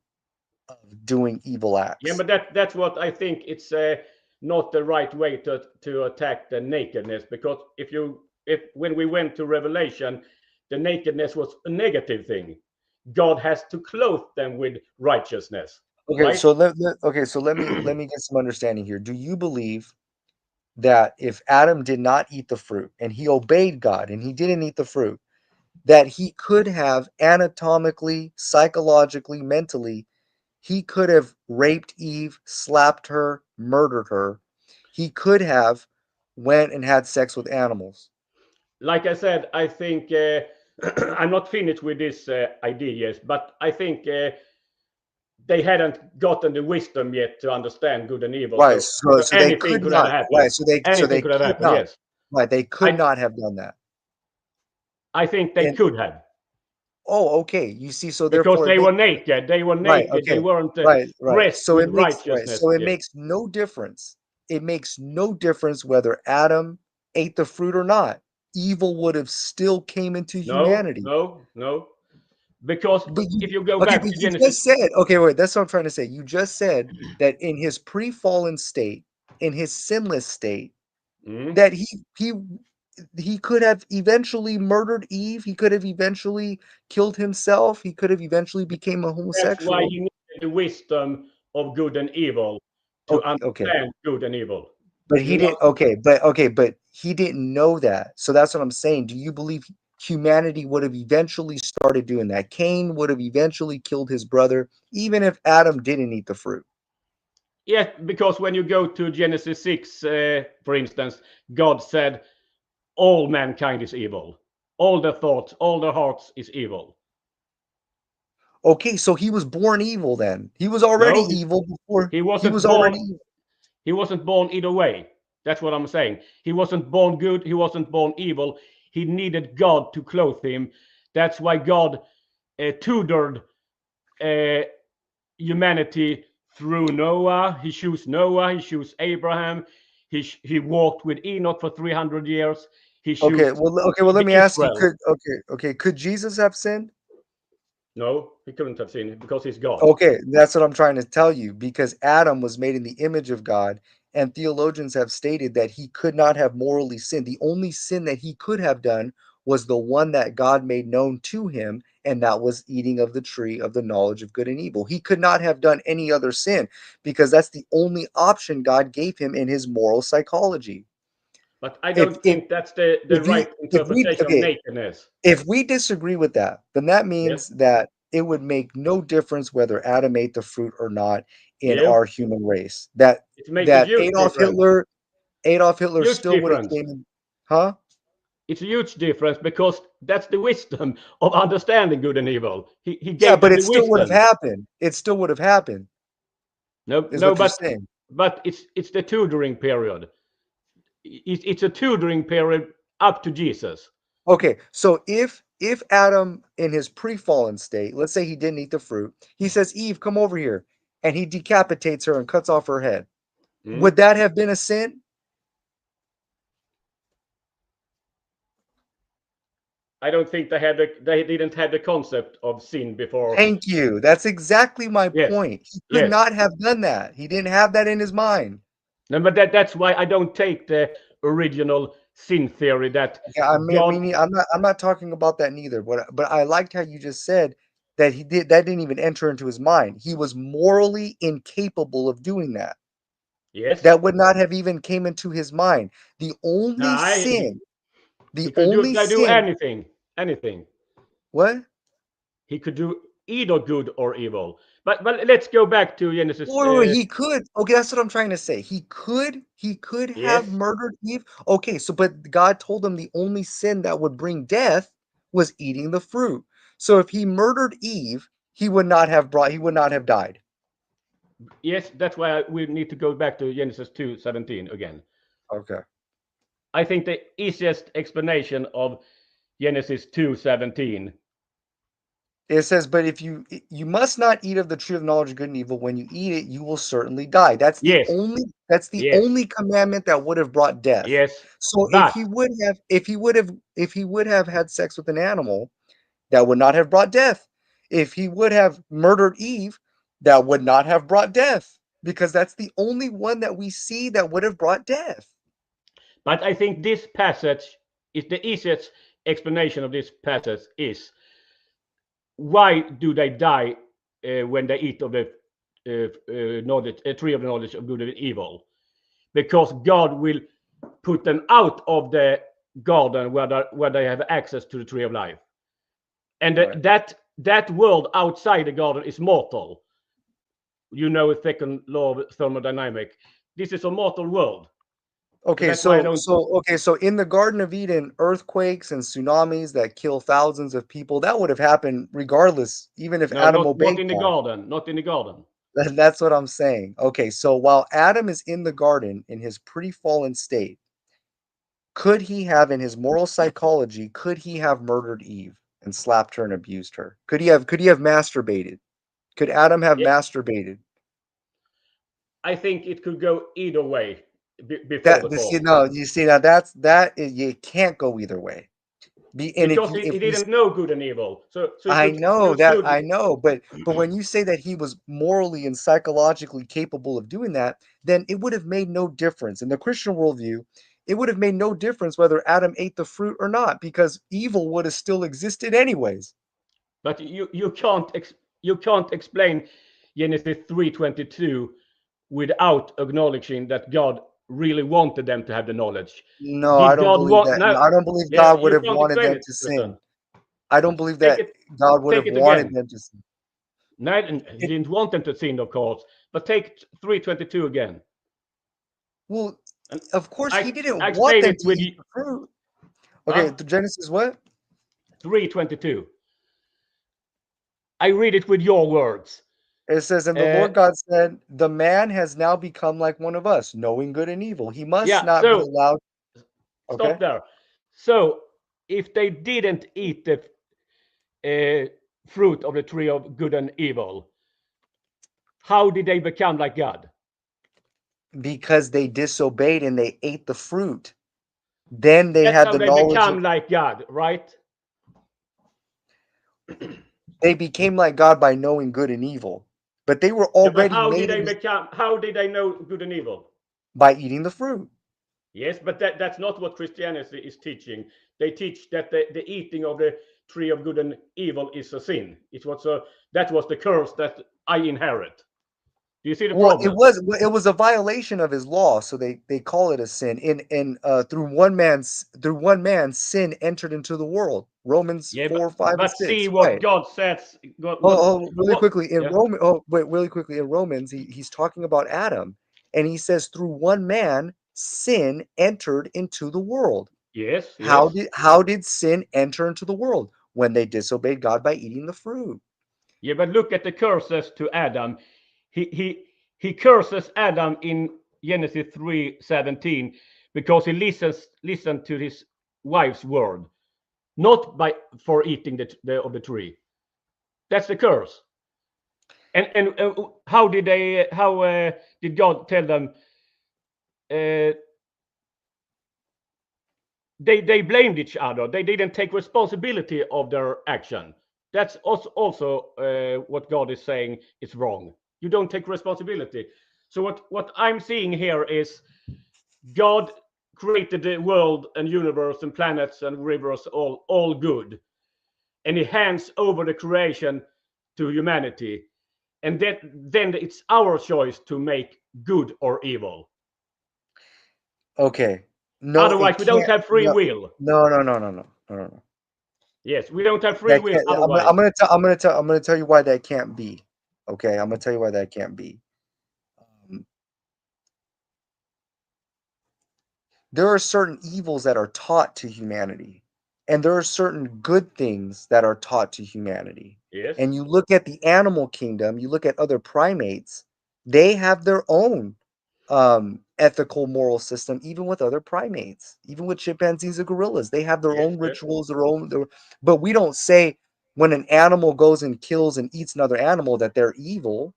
Speaker 1: of doing evil
Speaker 2: Yeah,
Speaker 1: acts.
Speaker 2: but that's what I think. It's not the right way to attack the nakedness, because if when we went to Revelation, the nakedness was a negative thing. God has to clothe them with righteousness,
Speaker 1: Okay,
Speaker 2: right?
Speaker 1: so let me get some understanding here. Do you believe that if Adam did not eat the fruit and he obeyed God and he didn't eat the fruit, that he could have anatomically, psychologically, mentally, he could have raped Eve, slapped her, murdered her. He could have went and had sex with animals.
Speaker 2: Like I said, I think I'm not finished with this idea yet, but I think they hadn't gotten the wisdom yet to understand good and evil.
Speaker 1: Right.
Speaker 2: So
Speaker 1: So they
Speaker 2: anything
Speaker 1: could
Speaker 2: could have
Speaker 1: not. Right.
Speaker 2: happened.
Speaker 1: So
Speaker 2: Anything
Speaker 1: they
Speaker 2: could have
Speaker 1: could
Speaker 2: happened.
Speaker 1: not.
Speaker 2: Yes,
Speaker 1: Right. They could
Speaker 2: I
Speaker 1: not have done that.
Speaker 2: I think they
Speaker 1: And
Speaker 2: could have.
Speaker 1: Oh, okay. You see, so
Speaker 2: because
Speaker 1: therefore it
Speaker 2: they were
Speaker 1: makes
Speaker 2: naked. They were
Speaker 1: right.
Speaker 2: naked. They
Speaker 1: Okay.
Speaker 2: weren't
Speaker 1: Right.
Speaker 2: dressed
Speaker 1: So
Speaker 2: with
Speaker 1: it makes right.
Speaker 2: righteousness
Speaker 1: So it
Speaker 2: yet.
Speaker 1: makes no difference. It makes no difference whether Adam ate the fruit or not. Evil would have still came into
Speaker 2: No,
Speaker 1: humanity.
Speaker 2: no, no. Because
Speaker 1: But you
Speaker 2: if you go
Speaker 1: okay,
Speaker 2: back
Speaker 1: but
Speaker 2: to
Speaker 1: you
Speaker 2: Genesis,
Speaker 1: just said okay, wait, that's what I'm trying to say. You just said that in his pre-fallen state, in his sinless state,
Speaker 2: mm,
Speaker 1: that he could have eventually murdered Eve. He could have eventually killed himself. He could have eventually became a
Speaker 2: that's why
Speaker 1: homosexual.
Speaker 2: he needed the wisdom of good and evil to
Speaker 1: Okay.
Speaker 2: understand good and evil.
Speaker 1: But
Speaker 2: You
Speaker 1: he
Speaker 2: know,
Speaker 1: didn't but he didn't know that. So that's what I'm saying. Do you believe humanity would have eventually started doing that? Cain would have eventually killed his brother, even if Adam didn't eat the fruit.
Speaker 2: yeah, because when you go to Genesis 6, for instance, God said, all mankind is evil. All their thoughts, all their hearts is evil.
Speaker 1: Okay, so he was born evil then. He was already
Speaker 2: No,
Speaker 1: evil before
Speaker 2: he
Speaker 1: he
Speaker 2: wasn't
Speaker 1: was
Speaker 2: born.
Speaker 1: already evil.
Speaker 2: He wasn't born either way. That's what I'm saying. He wasn't born good. He wasn't born evil. He needed God to clothe him. That's why God tutored uh, humanity through Noah. He chose Noah. He chose Abraham. He walked with Enoch for 300 years. He chose
Speaker 1: Okay, well, let
Speaker 2: the
Speaker 1: me ask you,
Speaker 2: Israel.
Speaker 1: could Jesus have sinned?
Speaker 2: No, he couldn't have seen it because he's God.
Speaker 1: Okay, that's what I'm trying to tell you because Adam was made in the image of God, and theologians have stated that he could not have morally sinned. The only sin that he could have done was the one that God made known to him, and that was eating of the tree of the knowledge of good and evil. He could not have done any other sin because that's the only option God gave him in his moral psychology.
Speaker 2: But I
Speaker 1: If
Speaker 2: don't
Speaker 1: if
Speaker 2: think that's the
Speaker 1: if you
Speaker 2: right
Speaker 1: if we
Speaker 2: interpretation of
Speaker 1: okay,
Speaker 2: nakedness.
Speaker 1: if we disagree with that, then that
Speaker 2: Yes.
Speaker 1: means that it would make no difference whether Adam ate the fruit or not in
Speaker 2: Yeah.
Speaker 1: our human race. That
Speaker 2: It makes a
Speaker 1: that
Speaker 2: huge difference.
Speaker 1: Adolf Hitler
Speaker 2: Huge
Speaker 1: still would have
Speaker 2: difference.
Speaker 1: came in, huh?
Speaker 2: It's a huge difference because that's the wisdom of understanding good and evil. He
Speaker 1: Yeah,
Speaker 2: gave
Speaker 1: but
Speaker 2: them
Speaker 1: it
Speaker 2: the
Speaker 1: still would have
Speaker 2: wisdom.
Speaker 1: happened. It still would have happened,
Speaker 2: No,
Speaker 1: is
Speaker 2: no,
Speaker 1: what you're saying.
Speaker 2: but it's the tutoring period. It's a tutoring period up to Jesus.
Speaker 1: Okay, so if Adam in his pre-fallen state, let's say he didn't eat the fruit, he says, Eve, come over here, and he decapitates her and cuts off her head.
Speaker 2: Mm?
Speaker 1: Would that have been a sin?
Speaker 2: I don't think they didn't have the concept of sin before.
Speaker 1: Thank you. That's exactly my
Speaker 2: Yes,
Speaker 1: point. He could
Speaker 2: yes.
Speaker 1: not have done that. He didn't have that in his mind.
Speaker 2: No, but that's why I don't take the original sin theory that
Speaker 1: Yeah,
Speaker 2: God.
Speaker 1: I'm not talking about that neither. But I liked how you just said that he did that didn't even enter into his mind. He was morally incapable of doing that.
Speaker 2: Yes.
Speaker 1: That would not have even came into his mind. The only
Speaker 2: Nah,
Speaker 1: sin, the
Speaker 2: he could
Speaker 1: only
Speaker 2: do
Speaker 1: sin,
Speaker 2: anything, anything.
Speaker 1: what?
Speaker 2: He could do either good or evil. But let's go back to Genesis.
Speaker 1: Or he could. Okay, that's what I'm trying to say. He could have
Speaker 2: Yes,
Speaker 1: murdered Eve. Okay, so but God told him the only sin that would bring death was eating the fruit. So if he murdered Eve, he would not have died.
Speaker 2: yes. That's why we need to go back to Genesis 2:17 again.
Speaker 1: Okay.
Speaker 2: I think the easiest explanation of Genesis 2:17.
Speaker 1: It says, but if you must not eat of the tree of knowledge of good and evil. When you eat it, you will certainly die.
Speaker 2: Yes,
Speaker 1: That's the
Speaker 2: yes,
Speaker 1: only commandment that would have brought death.
Speaker 2: yes.
Speaker 1: So
Speaker 2: But
Speaker 1: if he would have had sex with an animal, that would not have brought death. If he would have murdered Eve, that would not have brought death because that's the only one that we see that would have brought death.
Speaker 2: but I think this passage is the easiest explanation of this passage is why do they die when they eat of the knowledge, tree of the knowledge of good and evil? Because God will put them out of the garden where they have access to the tree of life, and
Speaker 1: Right.
Speaker 2: that world outside the garden is mortal. You know, a second law of thermodynamic. This is a mortal world, so
Speaker 1: Okay,
Speaker 2: that's why I
Speaker 1: so
Speaker 2: don't.
Speaker 1: so okay, so in the Garden of Eden, earthquakes and tsunamis that kill thousands of people, that would have happened regardless, even if
Speaker 2: No,
Speaker 1: Adam
Speaker 2: not
Speaker 1: obeyed
Speaker 2: in the
Speaker 1: God.
Speaker 2: garden, not in the garden.
Speaker 1: That's what I'm saying. Okay, so while Adam is in the garden in his pre-fallen state, could he have in his moral psychology, could he have murdered Eve? and slapped her and abused her? Could he have masturbated? Could Adam have
Speaker 2: Yeah,
Speaker 1: masturbated?
Speaker 2: I think it could go either way before
Speaker 1: That
Speaker 2: the
Speaker 1: this you
Speaker 2: fall.
Speaker 1: know you see now you can't go either way. And
Speaker 2: Because
Speaker 1: if
Speaker 2: he
Speaker 1: we
Speaker 2: didn't know good and evil. So it
Speaker 1: I
Speaker 2: would
Speaker 1: know that
Speaker 2: stood.
Speaker 1: I know, but when you say that he was morally and psychologically capable of doing that, then it would have made no difference. In the Christian worldview, it would have made no difference whether Adam ate the fruit or not, because evil would have still existed anyways.
Speaker 2: But you can't explain Genesis 3:22 without acknowledging that God really wanted them to have the knowledge.
Speaker 1: No, I
Speaker 2: Did
Speaker 1: don't
Speaker 2: God
Speaker 1: believe
Speaker 2: want
Speaker 1: that.
Speaker 2: no?
Speaker 1: I don't believe
Speaker 2: Yeah,
Speaker 1: God would
Speaker 2: you
Speaker 1: have
Speaker 2: can't
Speaker 1: wanted
Speaker 2: explain
Speaker 1: them
Speaker 2: it,
Speaker 1: to
Speaker 2: Christian.
Speaker 1: sin. I don't believe
Speaker 2: Take
Speaker 1: that
Speaker 2: it
Speaker 1: God would
Speaker 2: take
Speaker 1: have
Speaker 2: it
Speaker 1: wanted
Speaker 2: again.
Speaker 1: them to sin.
Speaker 2: No, he
Speaker 1: It,
Speaker 2: didn't want them to sin, of course. But take 3:22 again.
Speaker 1: well,
Speaker 2: And
Speaker 1: of course,
Speaker 2: I
Speaker 1: he didn't
Speaker 2: I
Speaker 1: want
Speaker 2: explain
Speaker 1: them
Speaker 2: it
Speaker 1: to
Speaker 2: with
Speaker 1: eat the fruit. Okay,
Speaker 2: huh?
Speaker 1: the Genesis what?
Speaker 2: 3:22. I read it with your words.
Speaker 1: It says, and the
Speaker 2: Uh,
Speaker 1: Lord God said, the man has now become like one of us, knowing good and evil. He must
Speaker 2: yeah,
Speaker 1: not be
Speaker 2: so
Speaker 1: allowed. Okay.
Speaker 2: stop there. So if they didn't eat the fruit of the tree of good and evil, how did they become like God?
Speaker 1: Because they disobeyed and they ate the fruit. Then they
Speaker 2: That's
Speaker 1: had
Speaker 2: how
Speaker 1: the
Speaker 2: they
Speaker 1: knowledge of,
Speaker 2: become like God, right?
Speaker 1: they became like God by knowing good and evil. But they were
Speaker 2: Yeah, but
Speaker 1: already
Speaker 2: how did
Speaker 1: made
Speaker 2: they
Speaker 1: in the,
Speaker 2: become? How did they know good and evil?
Speaker 1: by eating the fruit.
Speaker 2: Yes, but that's not what Christianity is teaching. They teach that the eating of the tree of good and evil is a sin. That was the curse that I inherit. Do you see the
Speaker 1: Well,
Speaker 2: problem?
Speaker 1: it was a violation of his law, so they call it a sin. In through one man sin entered into the world. Romans
Speaker 2: Yeah,
Speaker 1: 4, 5, and
Speaker 2: but see
Speaker 1: 6.
Speaker 2: what
Speaker 1: Right.
Speaker 2: God says.
Speaker 1: Really
Speaker 2: What?
Speaker 1: quickly in
Speaker 2: Yeah.
Speaker 1: Roman. Oh, wait, really quickly in Romans, he's talking about Adam, and he says, "Through one man, sin entered into the world."
Speaker 2: Yes. Yes.
Speaker 1: How did sin enter into the world? When they disobeyed God by eating the fruit.
Speaker 2: Yeah, but look at the curses to Adam. He he he curses Adam in Genesis 3:17 because he listened to his wife's word, not by for eating of the tree. That's the curse. And how did God tell them? Uh, they blamed each other. They didn't take responsibility of their action. That's also what God is saying is wrong. You don't take responsibility. So what I'm seeing here is God created the world and universe and planets and rivers all good, and He hands over the creation to humanity, and then it's our choice to make good or evil.
Speaker 1: Okay. No,
Speaker 2: Otherwise,
Speaker 1: it
Speaker 2: we don't
Speaker 1: can't.
Speaker 2: have free
Speaker 1: No,
Speaker 2: will.
Speaker 1: no, no, no, no, no, no, no. No.
Speaker 2: Yes, we don't have free
Speaker 1: That
Speaker 2: will
Speaker 1: can't.
Speaker 2: otherwise.
Speaker 1: I'm gonna tell you why that can't be. Okay, I'm gonna tell you why that can't be. Um, there are certain evils that are taught to humanity, and there are certain good things that are taught to humanity.
Speaker 2: Yes.
Speaker 1: And you look at the animal kingdom, you look at other primates, they have their own ethical moral system, even with other primates, even with chimpanzees and gorillas. They have their
Speaker 2: Yes.
Speaker 1: own
Speaker 2: Yes.
Speaker 1: rituals, but we don't say when an animal goes and kills and eats another animal that they're evil.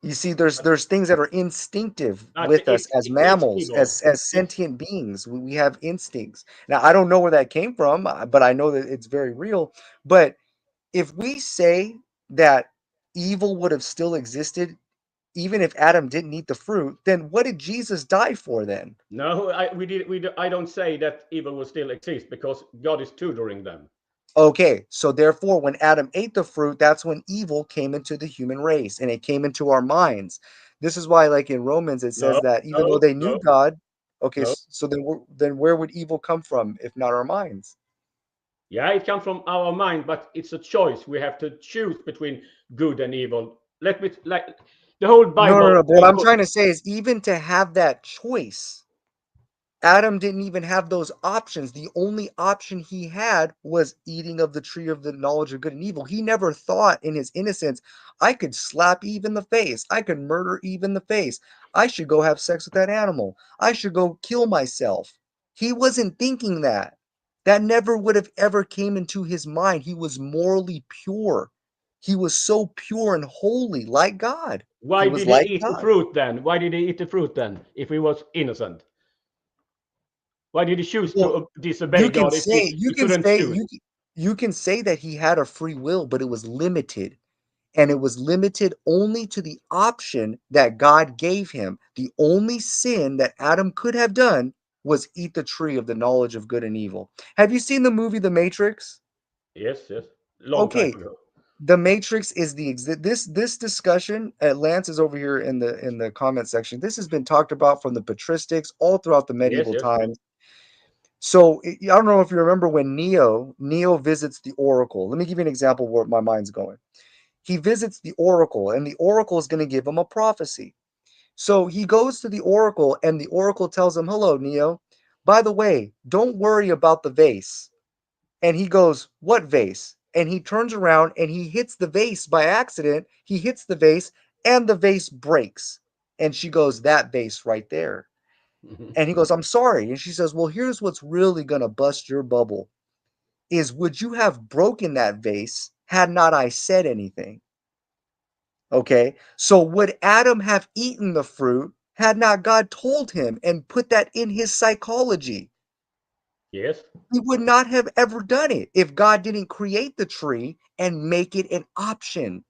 Speaker 1: You see,
Speaker 2: But,
Speaker 1: there's things that are instinctive
Speaker 2: but
Speaker 1: with us as
Speaker 2: it's
Speaker 1: mammals,
Speaker 2: evil.
Speaker 1: as
Speaker 2: It's
Speaker 1: sentient beings. We have instincts. Now, I don't know where that came from, but I know that it's very real. But if we say that evil would have still existed even if Adam didn't eat the fruit, then what did Jesus die for then?
Speaker 2: no. I don't say that evil will still exist because God is tutoring them.
Speaker 1: Okay, so therefore, when Adam ate the fruit, that's when evil came into the human race and it came into our minds. This is why, like in Romans, it
Speaker 2: No.
Speaker 1: says that even though
Speaker 2: No.
Speaker 1: they
Speaker 2: No.
Speaker 1: knew God, okay,
Speaker 2: No.
Speaker 1: so then where would evil come from if not our minds?
Speaker 2: Yeah, it comes from our mind, but it's a choice. We have to choose between good and evil. Let me like the whole
Speaker 1: No, no,
Speaker 2: Bible.
Speaker 1: no. But what I'm trying to say is, even to have that choice, Adam didn't even have those options. The only option he had was eating of the tree of the knowledge of good and evil. He never thought in his innocence, I could slap Eve in the face. I could murder Eve in the face. I should go have sex with that animal. I should go kill myself. He wasn't thinking that. That never would have ever came into his mind. He was morally pure. He was so pure and holy, like God. He
Speaker 2: Why
Speaker 1: was
Speaker 2: did he
Speaker 1: like
Speaker 2: eat the
Speaker 1: God.
Speaker 2: fruit then? Why did he eat the fruit then if he was innocent? Why did he choose
Speaker 1: Well,
Speaker 2: to disobey God if
Speaker 1: you
Speaker 2: he
Speaker 1: can
Speaker 2: couldn't
Speaker 1: say
Speaker 2: choose?
Speaker 1: you can say that he had a free will, but it was limited. And it was limited only to the option that God gave him. The only sin that Adam could have done was eat the tree of the knowledge of good and evil. Have you seen the movie The Matrix?
Speaker 2: Yes, yes. Long time
Speaker 1: Okay,
Speaker 2: ago.
Speaker 1: The Matrix is this discussion. Lance is over here in the comment section. This has been talked about from the patristics all throughout the
Speaker 2: Yes,
Speaker 1: medieval
Speaker 2: yes.
Speaker 1: times. So I don't know if you remember when Neo visits the Oracle. Let me give you an example where my mind's going. He visits the Oracle, and the Oracle is going to give him a prophecy. So he goes to the Oracle, and the Oracle tells him, "Hello, Neo. By the way, don't worry about the vase." And he goes, "What vase?" And he turns around and he hits the vase by accident. He hits the vase, and the vase breaks. And she goes, "That vase right there." And he goes, "I'm sorry." And she says, "Well, here's what's really going to bust your bubble is would you have broken that vase had not I said anything?" Okay. So would Adam have eaten the fruit had not God told him and put that in his psychology?
Speaker 2: Yes.
Speaker 1: He would not have ever done it if God didn't create the tree and make it an option.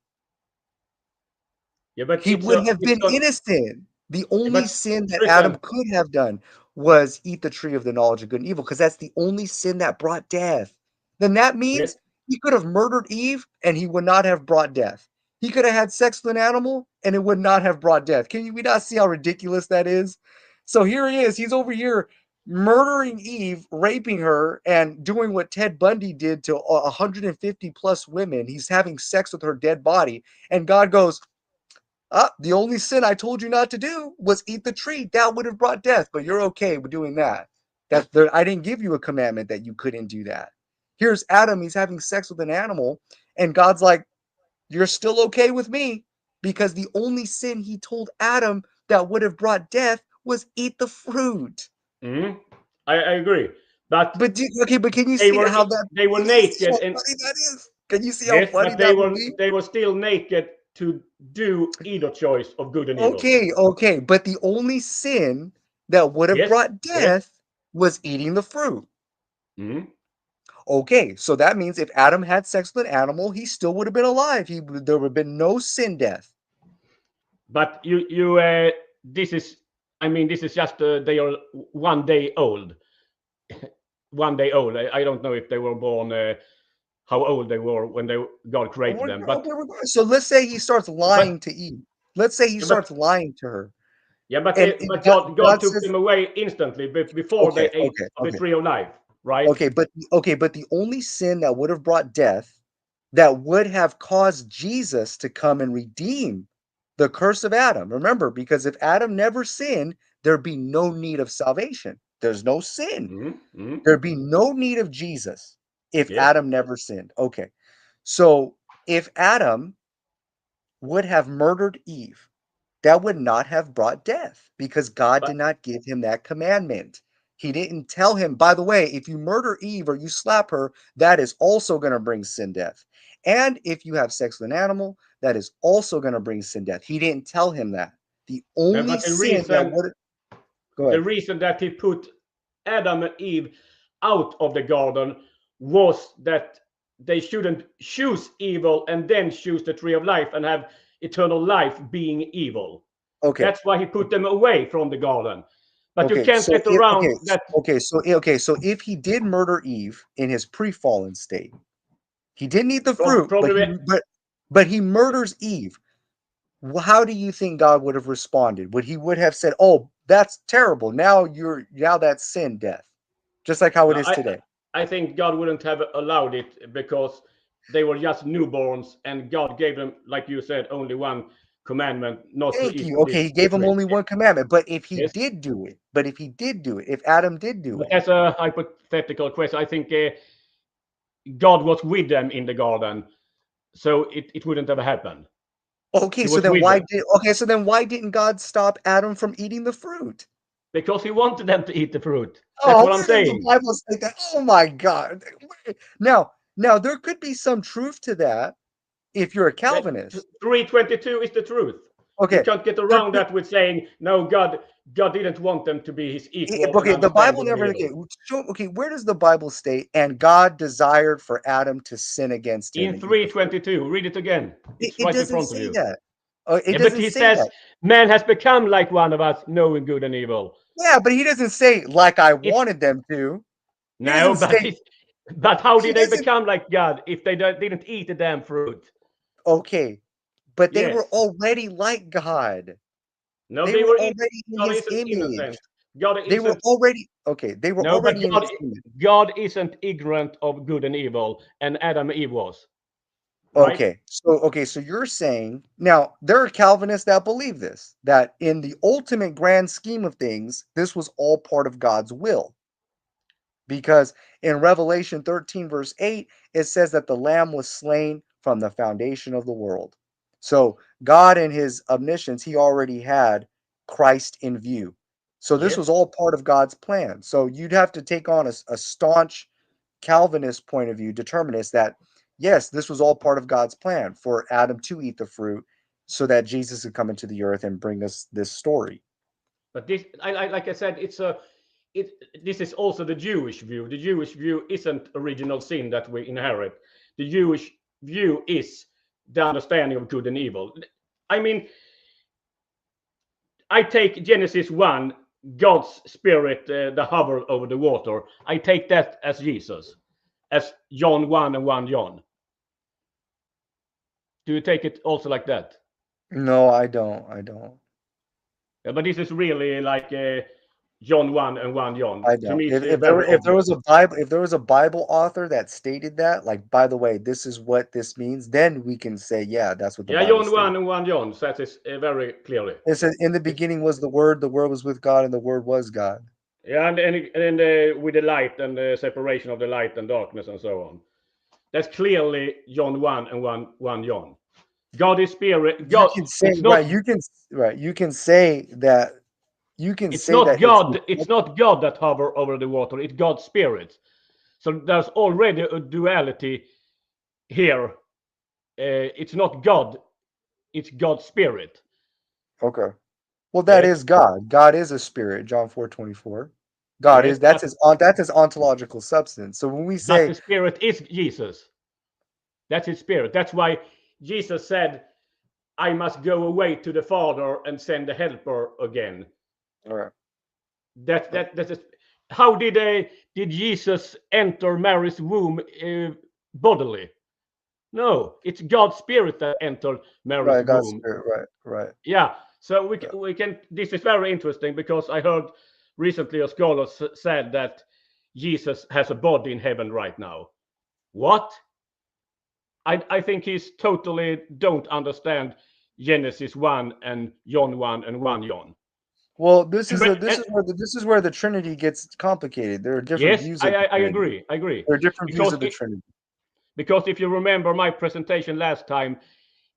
Speaker 2: Yeah, but
Speaker 1: He would have
Speaker 2: it's
Speaker 1: been
Speaker 2: a
Speaker 1: innocent. The
Speaker 2: yeah,
Speaker 1: only
Speaker 2: but
Speaker 1: sin that Adam
Speaker 2: Christian,
Speaker 1: could have done was eat the tree of the knowledge of good and evil, because that's the only sin that brought death. Then that
Speaker 2: yes.
Speaker 1: means he could have murdered Eve and he would not have brought death. He could have had sex with an animal and it would not have brought death. Can we not see how ridiculous that is? So here he is. He's over here murdering Eve, raping her, and doing what Ted Bundy did to 150 plus women. He's having sex with her dead body. And God goes, the only sin I told you not to do was eat the tree. That would have brought death, but you're okay with doing that. I didn't give you a commandment that you couldn't do that. Here's Adam, he's having sex with an animal, and God's like, "You're still okay with me," because the only sin he told Adam that would have brought death was eat the fruit.
Speaker 2: Hmm. I agree. But
Speaker 1: But can you
Speaker 2: they
Speaker 1: see
Speaker 2: were
Speaker 1: how that?
Speaker 2: they were
Speaker 1: Can you see
Speaker 2: naked
Speaker 1: how
Speaker 2: and
Speaker 1: funny that is? Can you see how
Speaker 2: yes,
Speaker 1: funny
Speaker 2: but
Speaker 1: that would be?
Speaker 2: they were still naked to do either choice of good and evil.
Speaker 1: Okay, but the only sin that would have
Speaker 2: Yes,
Speaker 1: brought
Speaker 2: yes.
Speaker 1: death was eating the fruit.
Speaker 2: Hmm.
Speaker 1: Okay, so that means if Adam had sex with an animal, he still would have been alive. There would have been no sin death.
Speaker 2: But this is I mean this is just they are 1 day old. 1 day old. I don't know if they were born how old they were when God created them.
Speaker 1: So let's say he starts
Speaker 2: But
Speaker 1: lying to Eve. Let's say he
Speaker 2: yeah, but
Speaker 1: starts lying to her,
Speaker 2: yeah,
Speaker 1: and
Speaker 2: but
Speaker 1: God,
Speaker 2: God
Speaker 1: God
Speaker 2: took
Speaker 1: says,
Speaker 2: them away instantly before
Speaker 1: "Okay,
Speaker 2: they ate
Speaker 1: okay,
Speaker 2: of the
Speaker 1: okay,
Speaker 2: tree of life, right?
Speaker 1: but the only sin that would have brought death, that would have caused Jesus to come and redeem the curse of Adam. Remember, because if Adam never sinned, there'd be no need of salvation. There's no sin.
Speaker 2: Mm-hmm.
Speaker 1: There'd be no need of Jesus if
Speaker 2: Yes,
Speaker 1: Adam never sinned. Okay. So if Adam would have murdered Eve, that would not have brought death because God
Speaker 2: but
Speaker 1: did not give him that commandment. He didn't tell him, by the way, if you murder Eve or you slap her, that is also going to bring sin death. And if you have sex with an animal, that is also going to bring sin death. He didn't tell him that. The only
Speaker 2: but
Speaker 1: sin that would go
Speaker 2: the
Speaker 1: ahead.
Speaker 2: reason that he put Adam and Eve out of the garden was that they shouldn't choose evil and then choose the tree of life and have eternal life being evil.
Speaker 1: Okay.
Speaker 2: That's why he put them away from the garden. But you
Speaker 1: Okay.
Speaker 2: can't
Speaker 1: So
Speaker 2: get
Speaker 1: if
Speaker 2: around that.
Speaker 1: so if he did murder Eve in his pre-fallen state, he didn't eat the fruit,
Speaker 2: Probably
Speaker 1: but he murders Eve. How do you think God would have responded? Would he would have said, "Oh, that's terrible. Now that's sin, death," just like how it
Speaker 2: no,
Speaker 1: is today?
Speaker 2: I think God wouldn't have allowed it because they were just newborns and God gave them, like you said, only one commandment not to
Speaker 1: Thank
Speaker 2: eat
Speaker 1: you.
Speaker 2: from
Speaker 1: Okay,
Speaker 2: this
Speaker 1: he gave him
Speaker 2: tree.
Speaker 1: only one commandment, but
Speaker 2: Yes.
Speaker 1: if Adam did do
Speaker 2: But
Speaker 1: it,
Speaker 2: that's a hypothetical question. I think God was with them in the garden, so it wouldn't have happened.
Speaker 1: okay,
Speaker 2: He was with them.
Speaker 1: so then why didn't God stop Adam from eating the fruit?
Speaker 2: because he wanted them to eat the fruit. That's
Speaker 1: Oh,
Speaker 2: what I'm
Speaker 1: where does the
Speaker 2: saying.
Speaker 1: Bible say that? Oh my God. Now there could be some truth to that if you're a
Speaker 2: That
Speaker 1: Calvinist.
Speaker 2: 3:22 is the truth. You
Speaker 1: Okay.
Speaker 2: can't get
Speaker 1: The,
Speaker 2: around
Speaker 1: the,
Speaker 2: that with saying no. God didn't want them to be his equal and
Speaker 1: okay, the
Speaker 2: understand
Speaker 1: Bible
Speaker 2: good and
Speaker 1: never
Speaker 2: evil.
Speaker 1: okay, okay, where does the Bible state and God desired for Adam to sin against him
Speaker 2: In
Speaker 1: and eat the fruit?
Speaker 2: 3:22, read it again. It's
Speaker 1: It
Speaker 2: right in
Speaker 1: doesn't
Speaker 2: front of
Speaker 1: say
Speaker 2: you.
Speaker 1: that. It
Speaker 2: Yeah, but
Speaker 1: doesn't
Speaker 2: he
Speaker 1: say
Speaker 2: says
Speaker 1: that.
Speaker 2: man has become like one of us, knowing good and evil.
Speaker 1: Yeah, but he doesn't say like I
Speaker 2: It's
Speaker 1: wanted them to. He
Speaker 2: no,
Speaker 1: doesn't
Speaker 2: but
Speaker 1: say
Speaker 2: it's, but how
Speaker 1: he
Speaker 2: did they
Speaker 1: doesn't
Speaker 2: become like God if they didn't eat the damn fruit?
Speaker 1: okay, but they were
Speaker 2: Yes.
Speaker 1: already like God.
Speaker 2: No,
Speaker 1: They
Speaker 2: they
Speaker 1: were
Speaker 2: were in.
Speaker 1: already in
Speaker 2: God
Speaker 1: his
Speaker 2: isn't
Speaker 1: image.
Speaker 2: innocent. God
Speaker 1: They were
Speaker 2: isn't.
Speaker 1: already okay, they were
Speaker 2: No, but
Speaker 1: already in his image.
Speaker 2: God isn't ignorant of good and evil, and Adam and Eve was right.
Speaker 1: So you're saying now there are Calvinists that believe this, that in the ultimate grand scheme of things, this was all part of God's will. Because in Revelation 13, verse 8, it says that the Lamb was slain from the foundation of the world. So God, in his omniscience, he already had Christ in view. So this was
Speaker 2: Yes,
Speaker 1: all part of God's plan. So you'd have to take on a staunch Calvinist point of view, determinist, that yes, this was all part of God's plan for Adam to eat the fruit so that Jesus could come into the earth and bring us this story.
Speaker 2: but this, like I said, it's a. It, this is also the Jewish view. The Jewish view isn't original sin that we inherit. The Jewish view is the understanding of good and evil. I mean, I take Genesis 1, God's spirit, the hover over the water. I take that as Jesus, as John 1 and 1 John. Do you take it also like that?
Speaker 1: No, I don't. I don't.
Speaker 2: But this is really like John 1 and 1 John.
Speaker 1: I
Speaker 2: To
Speaker 1: don't.
Speaker 2: me, it's
Speaker 1: If there
Speaker 2: very
Speaker 1: were if there
Speaker 2: obvious.
Speaker 1: was a Bible if there was a Bible author that stated that, like, by the way, this is what this means, then we can say, yeah, that's what the
Speaker 2: Yeah,
Speaker 1: Bible
Speaker 2: John
Speaker 1: states.
Speaker 2: 1 and 1 John says this very clearly.
Speaker 1: It says, "In the
Speaker 2: It's,
Speaker 1: beginning was the Word was with God, and the Word was God."
Speaker 2: yeah, and with the light and the separation of the light and darkness and so on. That's clearly John 1 and 1 John. God is spirit.
Speaker 1: You
Speaker 2: God,
Speaker 1: can say right. You can say that. You can
Speaker 2: it's
Speaker 1: say
Speaker 2: not
Speaker 1: that it's
Speaker 2: God. It's not God that hover over the water. It's God's spirit. So there's already a duality here. It's not God. It's God's spirit.
Speaker 1: okay. Well, that
Speaker 2: Yes,
Speaker 1: is God. God is a spirit. John 4:24. God
Speaker 2: yes,
Speaker 1: is that's his ontological substance. So when we
Speaker 2: but the
Speaker 1: say,
Speaker 2: spirit is Jesus. That's his spirit. That's why Jesus said, "I must go away to the Father and send the Helper again."
Speaker 1: all right,
Speaker 2: That is, how did Jesus enter Mary's womb bodily? No, it's God's spirit that entered Mary's
Speaker 1: right, God's
Speaker 2: womb.
Speaker 1: spirit, right, right.
Speaker 2: Yeah, so
Speaker 1: Yeah.
Speaker 2: we can. This is very interesting because I heard recently a scholar said that Jesus has a body in heaven right now. What? I think he's totally don't understand Genesis 1 and John 1 and 1 John.
Speaker 1: Well,
Speaker 2: And
Speaker 1: this is where the Trinity gets complicated. There are different
Speaker 2: yes,
Speaker 1: views of the
Speaker 2: I
Speaker 1: Trinity.
Speaker 2: agree. I agree.
Speaker 1: There are different views
Speaker 2: Because
Speaker 1: of the Trinity.
Speaker 2: because if you remember my presentation last time,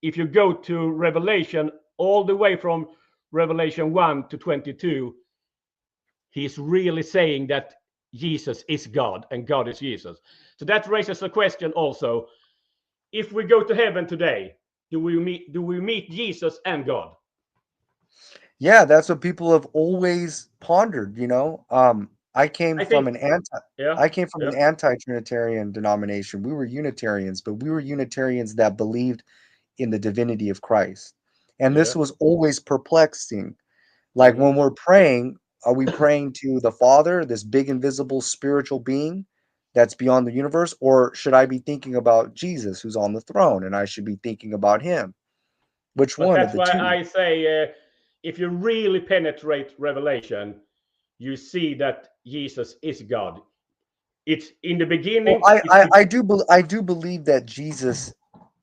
Speaker 2: if you go to Revelation all the way from Revelation 1 to 22, he's really saying that Jesus is God and God is Jesus. So that raises a question also. If we go to heaven today, do we meet Jesus and God?
Speaker 1: Yeah, that's what people have always pondered, you know. I came
Speaker 2: I
Speaker 1: from
Speaker 2: think
Speaker 1: an anti
Speaker 2: yeah,
Speaker 1: I came from
Speaker 2: yeah,
Speaker 1: an anti-Trinitarian denomination. We were Unitarians, but we were Unitarians that believed in the divinity of Christ. And this
Speaker 2: yeah.
Speaker 1: was always perplexing. Like
Speaker 2: Mm.
Speaker 1: when we're praying, are we praying to the Father, this big invisible spiritual being that's beyond the universe, or should I be thinking about Jesus who's on the throne and I should be thinking about him? Which
Speaker 2: But
Speaker 1: one of
Speaker 2: that's
Speaker 1: the
Speaker 2: why
Speaker 1: two?
Speaker 2: I say if you really penetrate Revelation, you see that Jesus is God. It's in the
Speaker 1: Well,
Speaker 2: beginning.
Speaker 1: I do believe that Jesus,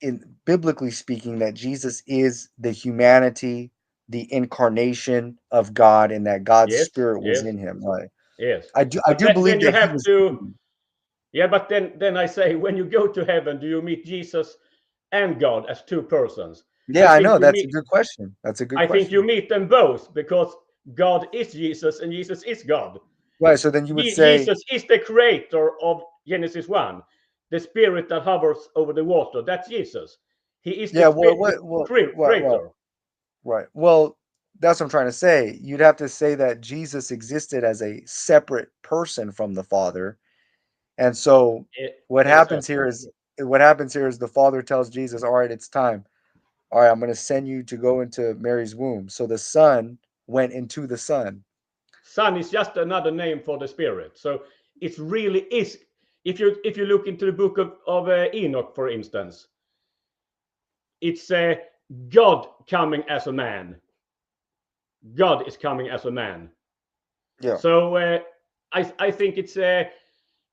Speaker 1: in biblically speaking, that Jesus is the humanity, the incarnation of God, and that God's
Speaker 2: Yes,
Speaker 1: spirit was
Speaker 2: yes,
Speaker 1: in him. Right?
Speaker 2: yes.
Speaker 1: I
Speaker 2: But
Speaker 1: do
Speaker 2: then
Speaker 1: believe
Speaker 2: you
Speaker 1: that he
Speaker 2: have
Speaker 1: was
Speaker 2: to.
Speaker 1: human.
Speaker 2: Yeah, but then I say, when you go to heaven, do you meet Jesus and God as two persons? I
Speaker 1: Yeah, I
Speaker 2: think
Speaker 1: know.
Speaker 2: you
Speaker 1: That's a
Speaker 2: meet.
Speaker 1: good question. That's a good
Speaker 2: I think you
Speaker 1: question.
Speaker 2: meet them both because God is Jesus and Jesus is God.
Speaker 1: Right. So then you would say,
Speaker 2: Jesus is the creator of Genesis 1. The spirit that hovers over the water, that's Jesus. He is the,
Speaker 1: yeah,
Speaker 2: the
Speaker 1: what,
Speaker 2: creator.
Speaker 1: right. Well, that's what I'm trying to say. You'd have to say that Jesus existed as a separate person from the Father. And so what happens
Speaker 2: Exactly.
Speaker 1: here is the Father tells Jesus, "All right, it's time. All right, I'm going to send you to go into Mary's womb." So the Son went into the Son.
Speaker 2: Son is just another name for the spirit. So it really is. If you look into the book of Enoch, for instance, it's God coming as a man. God is coming as a man.
Speaker 1: Yeah.
Speaker 2: So I think it's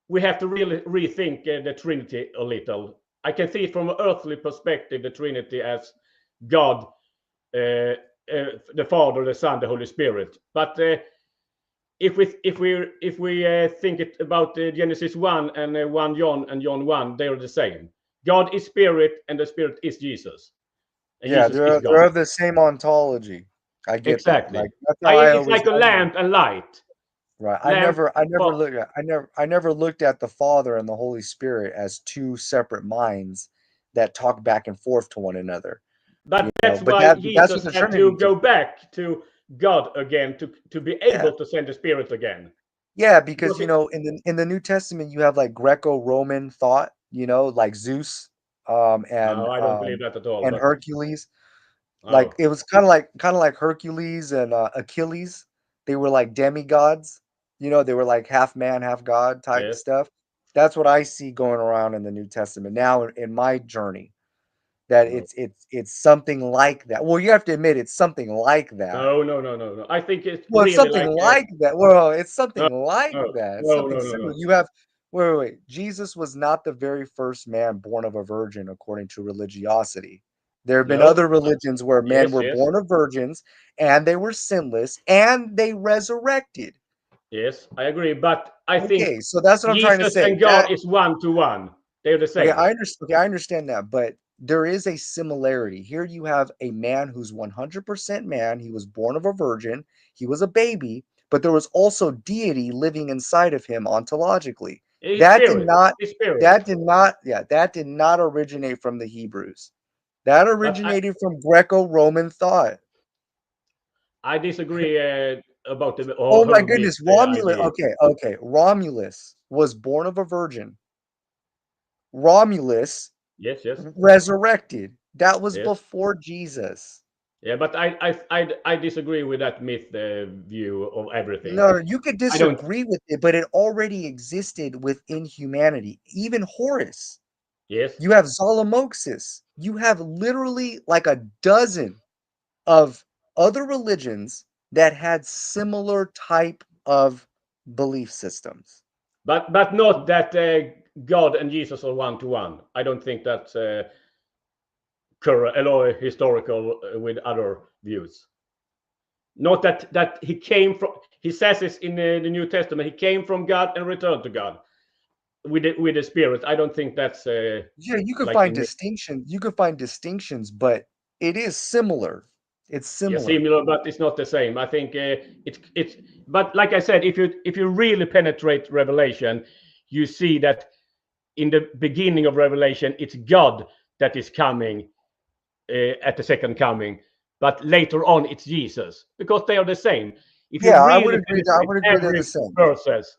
Speaker 2: we have to really rethink the Trinity a little. I can see it from an earthly perspective the Trinity as God, the Father, the Son, the Holy Spirit. But if we think it about Genesis 1 and 1 John and John 1, they are the same. God is spirit, and the spirit is Jesus, and
Speaker 1: Yeah,
Speaker 2: Jesus is
Speaker 1: they're
Speaker 2: God.
Speaker 1: of the same ontology. I get that.
Speaker 2: Exactly.
Speaker 1: Like that's how I
Speaker 2: It's
Speaker 1: always
Speaker 2: like a lamp and light.
Speaker 1: right.
Speaker 2: Lamp.
Speaker 1: I never looked at the Father and the Holy Spirit as two separate minds that talk back and forth to one another.
Speaker 2: But
Speaker 1: You know,
Speaker 2: that's
Speaker 1: but
Speaker 2: why
Speaker 1: that's what
Speaker 2: Jesus
Speaker 1: the
Speaker 2: had
Speaker 1: Trinity
Speaker 2: to go
Speaker 1: teaches.
Speaker 2: back to God again to be
Speaker 1: Yeah.
Speaker 2: able to send the Spirit again.
Speaker 1: Yeah, because
Speaker 2: Because
Speaker 1: you
Speaker 2: it,
Speaker 1: know, in the New Testament you have like Greco-Roman thought, you know, like Zeus
Speaker 2: no, I don't believe that at all.
Speaker 1: and
Speaker 2: But
Speaker 1: Hercules. Like
Speaker 2: oh,
Speaker 1: it was kind of like Hercules and Achilles. They were like demigods. You know, they were like half man, half god type
Speaker 2: yes,
Speaker 1: stuff. That's what I see going around in the New Testament now in my journey. That
Speaker 2: no,
Speaker 1: it's something like that. Well, you have to admit it's something like that.
Speaker 2: no, no, no, no, no. I think it's
Speaker 1: Well, it's
Speaker 2: really
Speaker 1: something
Speaker 2: like
Speaker 1: like that. Well, it's
Speaker 2: no,
Speaker 1: something like
Speaker 2: no,
Speaker 1: that. It's
Speaker 2: no,
Speaker 1: something
Speaker 2: no, no,
Speaker 1: similar.
Speaker 2: no,
Speaker 1: You have wait. Jesus was not the very first man born of a virgin according to religiosity. There have been
Speaker 2: no.
Speaker 1: other religions where men
Speaker 2: Yes,
Speaker 1: were
Speaker 2: yes,
Speaker 1: born of virgins and they were sinless and they resurrected.
Speaker 2: yes. I agree. But I think
Speaker 1: Okay, so that's what I'm trying to
Speaker 2: Jesus
Speaker 1: say.
Speaker 2: and God is one to one. They're the
Speaker 1: Okay,
Speaker 2: same.
Speaker 1: I understand that, but there is a similarity. Here you have a man who's 100% man. He was born of a virgin. He was a baby, but there was also deity living inside of him ontologically.
Speaker 2: His
Speaker 1: That did
Speaker 2: spirit,
Speaker 1: not
Speaker 2: his spirit.
Speaker 1: that did not originate from the Hebrews. That
Speaker 2: But
Speaker 1: originated from Greco-Roman thought.
Speaker 2: I disagree about the
Speaker 1: Oh my
Speaker 2: whole myth
Speaker 1: goodness, Romulus.
Speaker 2: idea.
Speaker 1: Okay. Romulus was born of a virgin. Romulus
Speaker 2: Yes, yes,
Speaker 1: resurrected. That was
Speaker 2: yes.
Speaker 1: before Jesus.
Speaker 2: Yeah, but I disagree with that myth view of everything.
Speaker 1: No, you could
Speaker 2: I don't.
Speaker 1: disagree with it, but it already existed within humanity. Even Horus.
Speaker 2: Yes,
Speaker 1: You have Zalamoxis. You have literally like a dozen of other religions that had similar type of belief systems.
Speaker 2: but not that God and Jesus are one to one. I don't think that's current or historical with other views. Not that he came from. He says this in the New Testament. He came from God and returned to God with the Spirit. I don't think that's
Speaker 1: Yeah, you could
Speaker 2: like
Speaker 1: find
Speaker 2: in
Speaker 1: distinctions. You could find distinctions, but it is similar. It's
Speaker 2: yeah,
Speaker 1: similar.
Speaker 2: similar, but it's not the same. I think it's. But like I said, if you really penetrate Revelation, you see that in the beginning of Revelation, it's God that is coming at the second coming, but later on it's Jesus because they are the same. If you
Speaker 1: Yeah,
Speaker 2: really
Speaker 1: I
Speaker 2: penetrate
Speaker 1: would agree they're the
Speaker 2: every
Speaker 1: same.
Speaker 2: verses,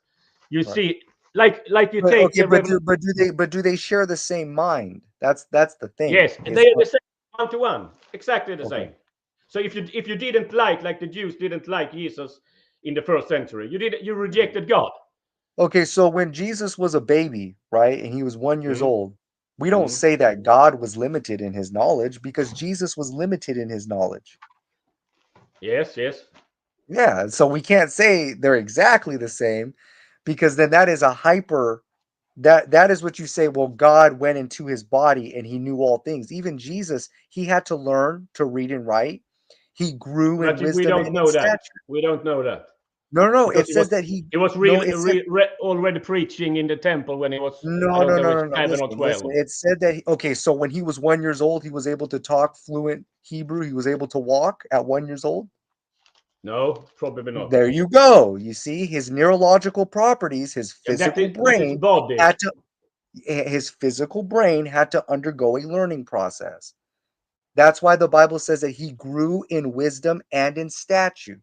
Speaker 2: you
Speaker 1: Right.
Speaker 2: see, like you
Speaker 1: But
Speaker 2: take
Speaker 1: okay,
Speaker 2: the Revelation.
Speaker 1: but do they share the same mind? That's the thing.
Speaker 2: Yes,
Speaker 1: Is
Speaker 2: they are the same, one to one, exactly the
Speaker 1: okay.
Speaker 2: same. So if you didn't like the Jews didn't like Jesus in the first century, you rejected God.
Speaker 1: Okay, so when Jesus was a baby, right, and he was 1 years
Speaker 2: Mhm,
Speaker 1: old, we don't
Speaker 2: mhm.
Speaker 1: say that God was limited in his knowledge because Jesus was limited in his knowledge.
Speaker 2: Yes, yes.
Speaker 1: Yeah, so we can't say they're exactly the same because then that is a hyper that is what you say, well, God went into his body and he knew all things. Even Jesus, he had to learn to read and write. He grew in
Speaker 2: But we
Speaker 1: wisdom and
Speaker 2: don't
Speaker 1: in
Speaker 2: know that.
Speaker 1: stature.
Speaker 2: We don't know that
Speaker 1: No,
Speaker 2: because
Speaker 1: it
Speaker 2: he
Speaker 1: says
Speaker 2: was
Speaker 1: that he
Speaker 2: he was
Speaker 1: no,
Speaker 2: really
Speaker 1: it said
Speaker 2: already preaching in the temple when he was I
Speaker 1: no,
Speaker 2: don't
Speaker 1: no,
Speaker 2: know
Speaker 1: no,
Speaker 2: it's
Speaker 1: no, no.
Speaker 2: 11 or 12.
Speaker 1: It said that okay, so when he was 1 years old, he was able to talk fluent Hebrew. He was able to walk at 1 years old.
Speaker 2: No, probably not.
Speaker 1: There you go. You see, his neurological properties,
Speaker 2: And that is body.
Speaker 1: had to his physical brain had to undergo a learning process. That's why the Bible says that he grew in wisdom and in stature.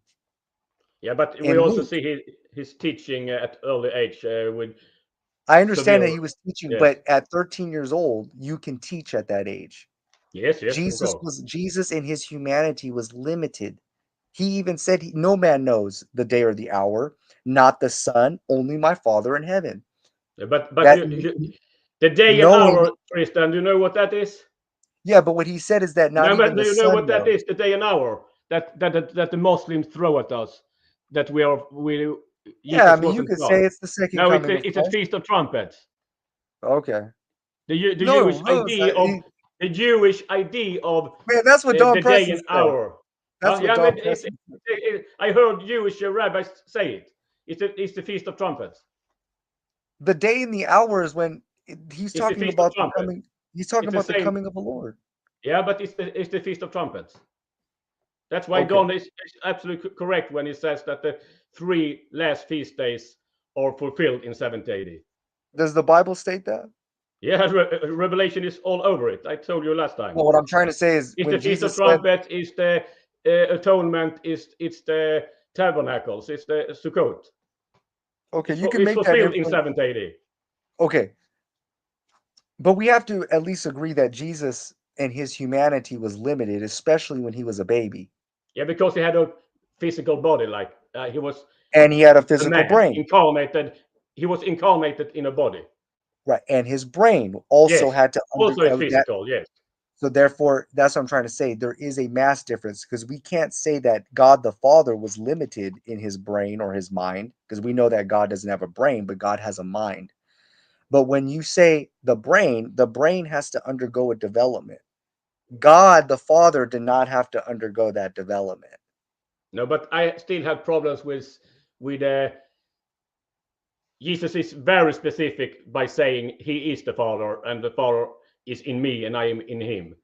Speaker 2: Yeah, but we
Speaker 1: In
Speaker 2: also
Speaker 1: Luke,
Speaker 2: see his teaching at early age with
Speaker 1: I understand that
Speaker 2: severe.
Speaker 1: he was teaching,
Speaker 2: Yes,
Speaker 1: but at 13 years old, you can teach at that age.
Speaker 2: yes, yes, of course.
Speaker 1: Jesus in his humanity was limited. He even said, "No man knows the day or the hour, not the Son, only my Father in heaven."
Speaker 2: Yeah, but
Speaker 1: That
Speaker 2: the day and
Speaker 1: knowing,
Speaker 2: hour, Tristan, do you know what that is?
Speaker 1: yeah, but what he said is that not
Speaker 2: No,
Speaker 1: even
Speaker 2: but do
Speaker 1: the
Speaker 2: you know what
Speaker 1: Son
Speaker 2: that
Speaker 1: knows.
Speaker 2: is? The day and hour that the Muslims throw at us. That we
Speaker 1: Yeah, I
Speaker 2: Jesus
Speaker 1: mean, you
Speaker 2: wasn't
Speaker 1: could
Speaker 2: God.
Speaker 1: say it's the second
Speaker 2: No,
Speaker 1: coming of
Speaker 2: it's a
Speaker 1: Christ.
Speaker 2: feast of trumpets.
Speaker 1: Okay.
Speaker 2: The
Speaker 1: No,
Speaker 2: Jewish
Speaker 1: no,
Speaker 2: idea of the Jewish idea of
Speaker 1: man, that's what Don
Speaker 2: the day
Speaker 1: Preston
Speaker 2: and
Speaker 1: said.
Speaker 2: hour.
Speaker 1: That's what
Speaker 2: Yeah,
Speaker 1: Don
Speaker 2: but
Speaker 1: Preston said.
Speaker 2: I heard Jewish rabbis say it. It's the feast of trumpets.
Speaker 1: The day and the hour is when he's
Speaker 2: It's the
Speaker 1: talking
Speaker 2: feast of
Speaker 1: about the
Speaker 2: trumpets.
Speaker 1: coming. He's talking
Speaker 2: It's the
Speaker 1: about the
Speaker 2: same.
Speaker 1: coming of the Lord.
Speaker 2: Yeah, but it's the feast of trumpets. That's why
Speaker 1: Okay.
Speaker 2: Don is absolutely correct when he says that the three last feast days are fulfilled in 70 AD.
Speaker 1: Does the Bible state that?
Speaker 2: Yeah, Revelation is all over it. I told you last time.
Speaker 1: Well, what I'm trying to say is
Speaker 2: It's
Speaker 1: when
Speaker 2: the feast of
Speaker 1: Jesus said,
Speaker 2: trumpets. It's the atonement. It's the tabernacles. It's the Sukkot.
Speaker 1: okay, you can
Speaker 2: It's
Speaker 1: make that
Speaker 2: fulfilled in
Speaker 1: inference.
Speaker 2: 70 AD.
Speaker 1: Okay, but we have to at least agree that Jesus and his humanity was limited, especially when he was a baby
Speaker 2: Yeah, because he had a physical body. Like he was
Speaker 1: and he had a
Speaker 2: a
Speaker 1: physical
Speaker 2: man
Speaker 1: brain,
Speaker 2: incarnated. He was incarnated in a body.
Speaker 1: right? And his brain also
Speaker 2: Yes.
Speaker 1: had to
Speaker 2: Also, it's
Speaker 1: undergo that.
Speaker 2: physical. Yes.
Speaker 1: So therefore, that's what I'm trying to say. There is a mass difference because we can't say that God the Father was limited in his brain or his mind because we know that God doesn't have a brain, but God has a mind. But when you say the brain has to undergo a development. God the Father did not have to undergo that development.
Speaker 2: No, but I still have problems with Jesus is very specific by saying he is the Father and the Father is in me and I am in him.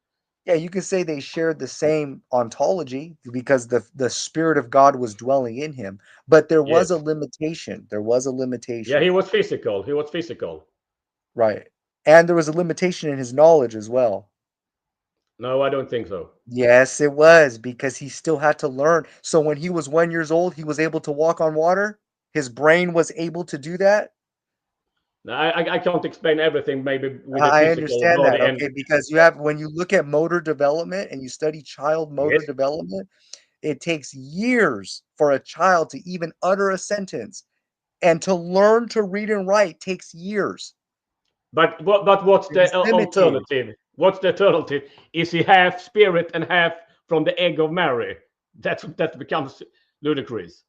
Speaker 1: Yeah, you could say they shared the same ontology because the Spirit of God was dwelling in him, but there was a
Speaker 2: Yes.
Speaker 1: limitation. There was a
Speaker 2: Yeah,
Speaker 1: limitation,
Speaker 2: he was physical. He was physical.
Speaker 1: right? And there was a limitation in his knowledge as well.
Speaker 2: No, I don't think so.
Speaker 1: Yes, it was because he still had to learn. So when he was 1 years old, he was able to walk on water. His brain was able to do that.
Speaker 2: No, I can't explain everything maybe with a
Speaker 1: I
Speaker 2: physical
Speaker 1: understand that,
Speaker 2: body and
Speaker 1: okay, because you have when you look at motor development and you study child motor
Speaker 2: yes,
Speaker 1: development, it takes years for a child to even utter a sentence, and to learn to read and write takes years.
Speaker 2: but what's
Speaker 1: It
Speaker 2: the
Speaker 1: was limited.
Speaker 2: alternative? What's the alternative? Is he half spirit and half from the egg of Mary? That becomes ludicrous.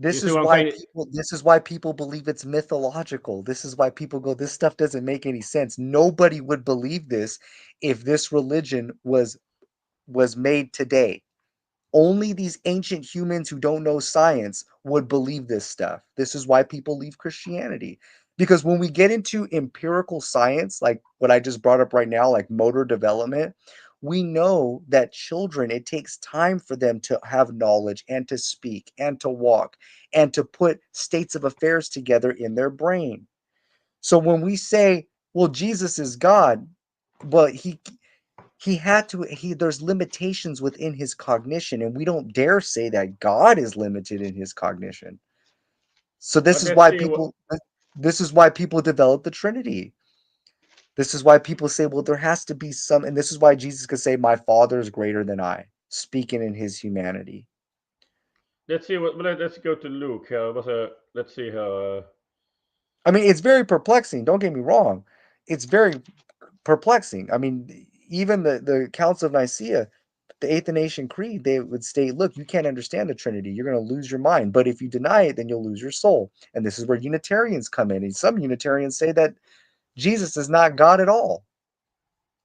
Speaker 2: You see what I'm saying?
Speaker 1: This is why people believe it's mythological. This is why people go, this stuff doesn't make any sense. Nobody would believe this if this religion was made today. Only these ancient humans who don't know science would believe this stuff. This is why people leave Christianity. Because when we get into empirical science, like what I just brought up right now, like motor development, we know that children, it takes time for them to have knowledge and to speak and to walk and to put states of affairs together in their brain. So when we say, well, Jesus is God, but he had to he there's limitations within his cognition, and we don't dare say that God is limited in his cognition. So
Speaker 2: But let's see what.
Speaker 1: this is why people develop the Trinity. This is why people say, well, there has to be some, and this is why Jesus could say, my Father is greater than I, speaking in his humanity.
Speaker 2: Let's see what. Let's go to Luke. Let's see how.
Speaker 1: I mean, it's very perplexing, don't get me wrong. It's very perplexing. I mean, even the Council of Nicaea, the Athanasian Creed, they would state, look, you can't understand the Trinity. You're going to lose your mind. But if you deny it, then you'll lose your soul. And this is where Unitarians come in. And some Unitarians say that Jesus is not God at all.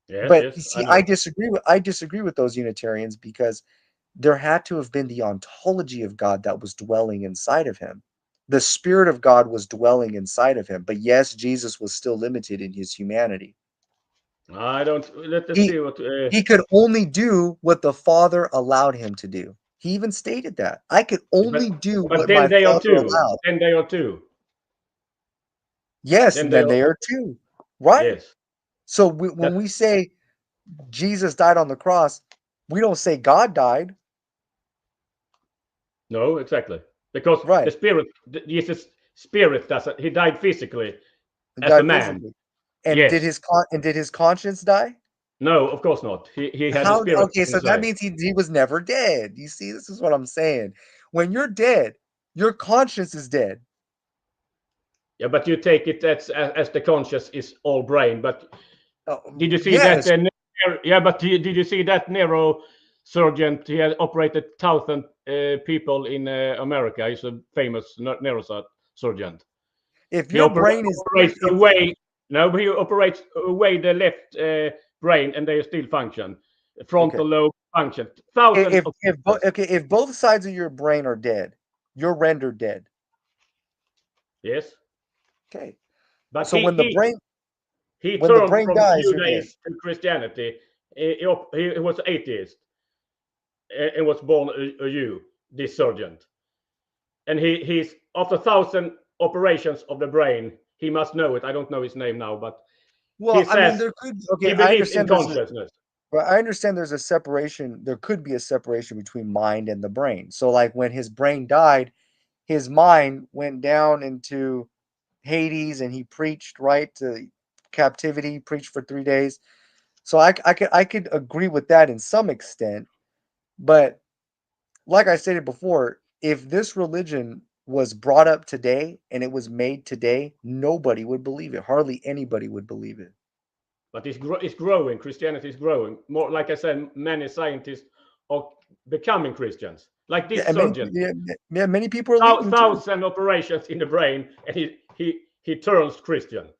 Speaker 2: Yes,
Speaker 1: But you
Speaker 2: yes, I
Speaker 1: see,
Speaker 2: know.
Speaker 1: I disagree with those Unitarians because there had to have been the ontology of God that was dwelling inside of him. The Spirit of God was dwelling inside of him. But yes, Jesus was still limited in his humanity.
Speaker 2: I don't. Let's
Speaker 1: He
Speaker 2: see what.
Speaker 1: he could only do what the Father allowed him to do. He even stated that I could
Speaker 2: But
Speaker 1: only do
Speaker 2: but
Speaker 1: what
Speaker 2: then
Speaker 1: my
Speaker 2: they are
Speaker 1: father
Speaker 2: two.
Speaker 1: allowed.
Speaker 2: Then they are two.
Speaker 1: Yes,
Speaker 2: Then
Speaker 1: and
Speaker 2: they
Speaker 1: then
Speaker 2: are
Speaker 1: they are too, right?
Speaker 2: yes.
Speaker 1: So when
Speaker 2: That
Speaker 1: we say Jesus died on the cross, we don't say God died,
Speaker 2: no, exactly. Because the
Speaker 1: right?
Speaker 2: spirit, Jesus' spirit doesn't. He died physically
Speaker 1: He
Speaker 2: as a
Speaker 1: died
Speaker 2: man.
Speaker 1: physically, and
Speaker 2: Yes.
Speaker 1: did his conscience die?
Speaker 2: No, of course not. He had the
Speaker 1: How?
Speaker 2: spirit
Speaker 1: Okay, so that
Speaker 2: inside.
Speaker 1: means he was never dead. You see, this is what I'm saying. When you're dead, your conscience is dead.
Speaker 2: Yeah, but you take it as the conscious is all brain. But did you see that?
Speaker 1: Yes,
Speaker 2: Yeah, but did you see that neurosurgeon? He had operated 1,000 people in America. He's a famous neurosurgeon.
Speaker 1: if
Speaker 2: He
Speaker 1: your brain is dead,
Speaker 2: operates away. No, but he operates away the left brain, and they still function.
Speaker 1: okay,
Speaker 2: Frontal lobe function. Thousands of years.
Speaker 1: okay, if both sides of your brain are dead, you're rendered dead.
Speaker 2: Yes,
Speaker 1: Okay,
Speaker 2: but
Speaker 1: so
Speaker 2: he
Speaker 1: when the
Speaker 2: turned
Speaker 1: brain
Speaker 2: from
Speaker 1: dies, you're dead.
Speaker 2: Judaism to Christianity. He was atheist and was born a Jew. This surgeon, and he's after 1,000 operations of the brain. He must know it. I don't know his name now, but he
Speaker 1: Well, I mean,
Speaker 2: says
Speaker 1: there could
Speaker 2: he
Speaker 1: okay, I
Speaker 2: believes in
Speaker 1: understand
Speaker 2: consciousness.
Speaker 1: I understand there's a separation. There could be a separation between mind and the brain. So, like when his brain died, his mind went down into Hades, and he preached right to captivity, preached for 3 days. So I could agree with that in some extent, but like I stated before, if this religion was brought up today and it was made today, nobody would believe it. Hardly anybody would believe it.
Speaker 2: But it's growing. Christianity is growing. More, like I said, many scientists are becoming Christians. Like
Speaker 1: Yeah,
Speaker 2: this
Speaker 1: and
Speaker 2: surgeon,
Speaker 1: many people are leaving too.
Speaker 2: 1,000 operations in the brain, and he turns Christian.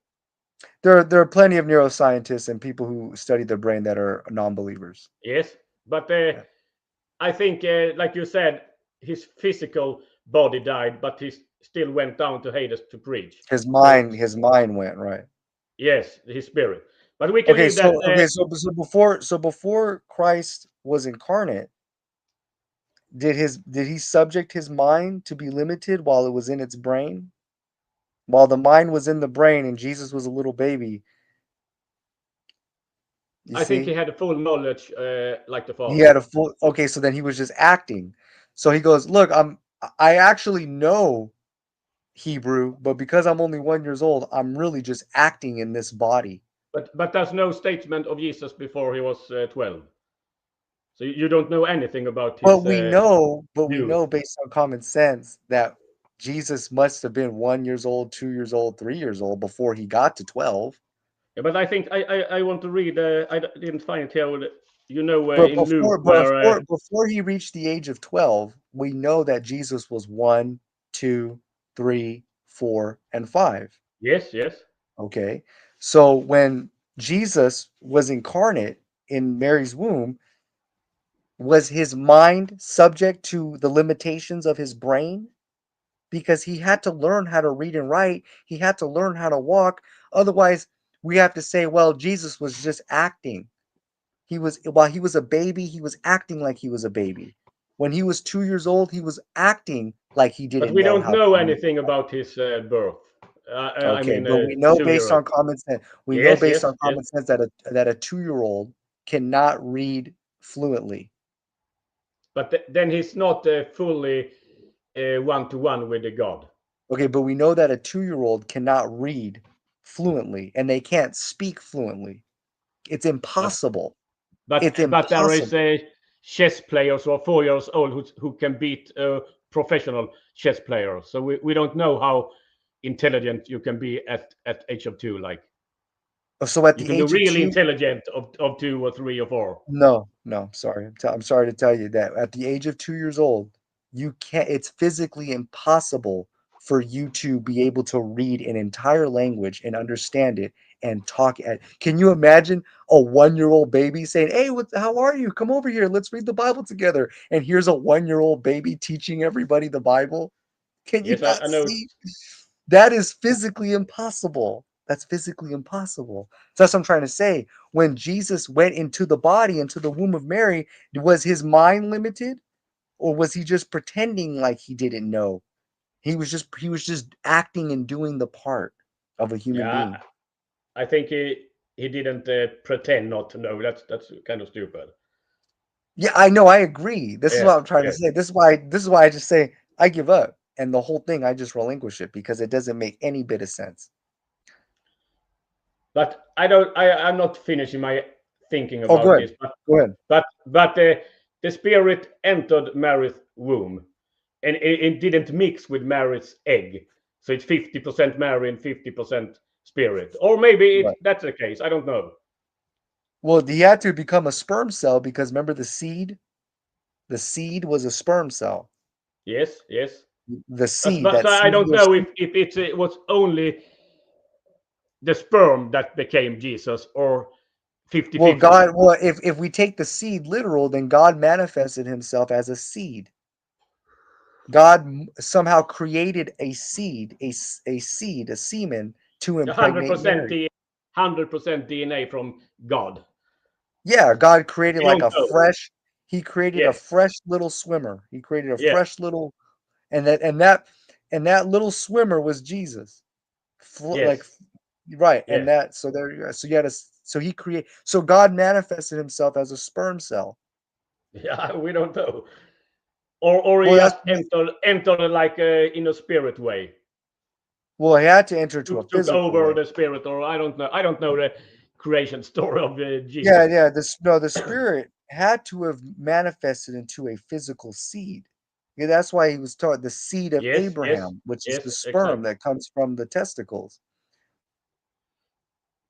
Speaker 1: There are plenty of neuroscientists and people who study the brain that are non-believers.
Speaker 2: Yes, but
Speaker 1: Yeah.
Speaker 2: I think, like you said, his physical body died, but he still went down to Hades to preach. So
Speaker 1: His mind went right.
Speaker 2: yes, his spirit. But we can
Speaker 1: Okay,
Speaker 2: leave that.
Speaker 1: so before Christ was incarnate, did he subject his mind to be limited while it was in its brain? While the mind was in the brain and Jesus was a little baby, you
Speaker 2: I think he
Speaker 1: see?
Speaker 2: had a full knowledge, like the
Speaker 1: He
Speaker 2: father.
Speaker 1: had a full okay, so then he was just acting. So he goes, "Look, I actually know Hebrew, but because I'm only 1 years old, I'm really just acting in this body."
Speaker 2: But there's no statement of Jesus before he was 12. So you don't know anything about his
Speaker 1: But we
Speaker 2: youth.
Speaker 1: know based on common sense that Jesus must have been 1 years old, 2 years old, 3 years old before he got to 12.
Speaker 2: Yeah, but I think I want to read. Didn't find it here. You know,
Speaker 1: But
Speaker 2: in Luke where
Speaker 1: before he reached the age of 12, we know that Jesus was one, two, three, 4, and 5.
Speaker 2: yes, yes.
Speaker 1: Okay. So when Jesus was incarnate in Mary's womb, was his mind subject to the limitations of his brain? Because he had to learn how to read and write. He had to learn how to walk. Otherwise, we have to say, well, Jesus was just acting. While he was a baby, he was acting like he was a baby. When he was 2 years old, he was acting like he
Speaker 2: But
Speaker 1: didn't
Speaker 2: we
Speaker 1: know
Speaker 2: don't
Speaker 1: how to
Speaker 2: know
Speaker 1: read.
Speaker 2: anything about his birth. I
Speaker 1: Okay,
Speaker 2: mean,
Speaker 1: but we know based
Speaker 2: 2 year old.
Speaker 1: on common sense,
Speaker 2: Yes, yes, yes.
Speaker 1: that a 2-year-old cannot read fluently.
Speaker 2: But then he's not fully one to one with the God.
Speaker 1: Okay, but we know that a 2-year-old cannot read fluently and they can't speak fluently. It's
Speaker 2: But
Speaker 1: impossible. It's
Speaker 2: but there is
Speaker 1: impossible.
Speaker 2: chess players who are 4 years old who can beat a professional chess player. So we don't know how intelligent you can be at age of 2. Like
Speaker 1: So at
Speaker 2: you
Speaker 1: the
Speaker 2: can be
Speaker 1: age of
Speaker 2: really
Speaker 1: 2,
Speaker 2: intelligent of 2 or 3 or 4.
Speaker 1: no, no, sorry. I'm sorry to tell you that at the age of 2 years old, you can't, it's physically impossible for you to be able to read an entire language and understand it and talk at. Can you imagine a 1-year-old baby saying, "Hey, how are you? Come over here. Let's read the Bible together." And here's a 1-year-old baby teaching everybody the Bible. Can you
Speaker 2: Yes,
Speaker 1: not
Speaker 2: I know.
Speaker 1: see? That is physically impossible. That's physically impossible. So that's what I'm trying to say. When Jesus went into the body, into the womb of Mary, was his mind limited? or was he just pretending like he didn't know? He was just acting and doing the part of a human
Speaker 2: Yeah,
Speaker 1: being.
Speaker 2: I think he didn't pretend not to know. That's kind of stupid.
Speaker 1: Yeah, I know, I agree. This is
Speaker 2: Yes,
Speaker 1: what I'm trying to
Speaker 2: yes.
Speaker 1: say. This is why I just say I give up. And the whole thing I just relinquish it because it doesn't make any bit of sense.
Speaker 2: But I don't. I'm not finishing my thinking
Speaker 1: Oh, go
Speaker 2: about
Speaker 1: ahead.
Speaker 2: this. But
Speaker 1: Go ahead.
Speaker 2: the spirit entered Mary's womb, and it didn't mix with Mary's egg. So it's 50% Mary and 50% spirit, or maybe
Speaker 1: Right.
Speaker 2: that's the case. I don't know.
Speaker 1: Well, he had to become a sperm cell because remember the seed? The seed was a sperm cell.
Speaker 2: Yes, yes.
Speaker 1: The
Speaker 2: But,
Speaker 1: seed,
Speaker 2: but
Speaker 1: that
Speaker 2: so I
Speaker 1: seed
Speaker 2: don't
Speaker 1: was
Speaker 2: know if it was only the sperm that became Jesus or 50
Speaker 1: well,
Speaker 2: 50.
Speaker 1: if we take the seed literal, then God manifested himself as a seed. God somehow created a seed, a seed, a semen to impregnate
Speaker 2: 100%
Speaker 1: Mary.
Speaker 2: DNA, 100% DNA from God.
Speaker 1: Yeah, God created
Speaker 2: We
Speaker 1: like
Speaker 2: don't
Speaker 1: a
Speaker 2: know.
Speaker 1: fresh, he created a
Speaker 2: Yes,
Speaker 1: fresh little swimmer. He created a
Speaker 2: yes,
Speaker 1: fresh little, and that little swimmer was Jesus. Like
Speaker 2: yes,
Speaker 1: right, and
Speaker 2: yes.
Speaker 1: that so there you go. So you had a so he create so God manifested himself as a sperm cell.
Speaker 2: Yeah, we don't know. Or he
Speaker 1: Well,
Speaker 2: just entered like in a spirit way.
Speaker 1: well, he had to enter into a
Speaker 2: Took
Speaker 1: physical
Speaker 2: over
Speaker 1: way.
Speaker 2: the spirit, or I don't know. I don't know the creation story of
Speaker 1: Yeah,
Speaker 2: Jesus.
Speaker 1: yeah. This no, the spirit had to have manifested into a physical seed. Yeah, that's why he was taught the seed of
Speaker 2: Yes, yes,
Speaker 1: Abraham, which is the
Speaker 2: yes,
Speaker 1: sperm
Speaker 2: exactly.
Speaker 1: that comes from the testicles.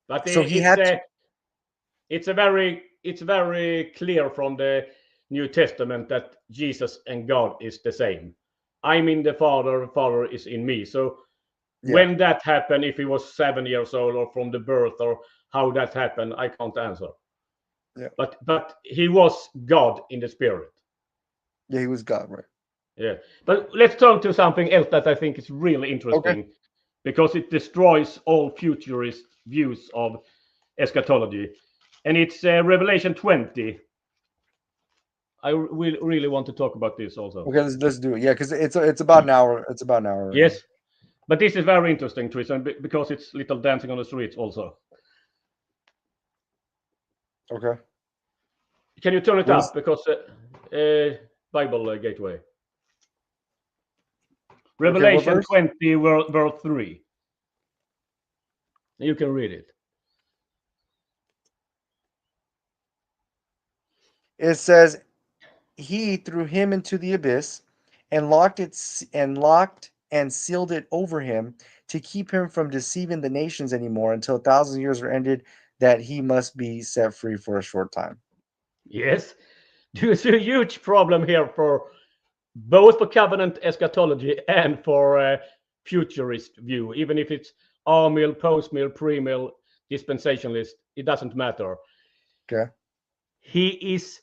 Speaker 2: But
Speaker 1: So he
Speaker 2: it's
Speaker 1: had to.
Speaker 2: a it's very clear from the New Testament that Jesus and God is the same. I'm in the Father, Father is in me. So
Speaker 1: Yeah,
Speaker 2: when that happened, if he was 7 years old or from the birth or how that happened, I can't answer.
Speaker 1: yeah,
Speaker 2: But he was God in the spirit.
Speaker 1: yeah. He was God, right?
Speaker 2: Yeah. But let's turn to something else that I think is really
Speaker 1: Okay.
Speaker 2: interesting because it destroys all futurist views of eschatology. And it's Revelation 20. I really want to talk about this also.
Speaker 1: Okay, let's do it. Yeah, because it's about an hour. It's about an hour right now.
Speaker 2: Yes, but this is very interesting, Tristan, because it's little dancing on the streets also.
Speaker 1: Okay.
Speaker 2: Can you turn it
Speaker 1: What
Speaker 2: up?
Speaker 1: is
Speaker 2: Because Bible Gateway.
Speaker 1: okay? What
Speaker 2: Revelation
Speaker 1: verse?
Speaker 2: 20, verse 3. You can read it.
Speaker 1: It says he threw him into the abyss and locked and sealed it over him to keep him from deceiving the nations anymore until 1,000 years are ended, that he must be set free for a short time.
Speaker 2: Yes, there's a huge problem here for both for covenant eschatology and for futurist view. Even if it's amill, post-mill, pre-mill, dispensationalist, it doesn't matter.
Speaker 1: Okay.
Speaker 2: He is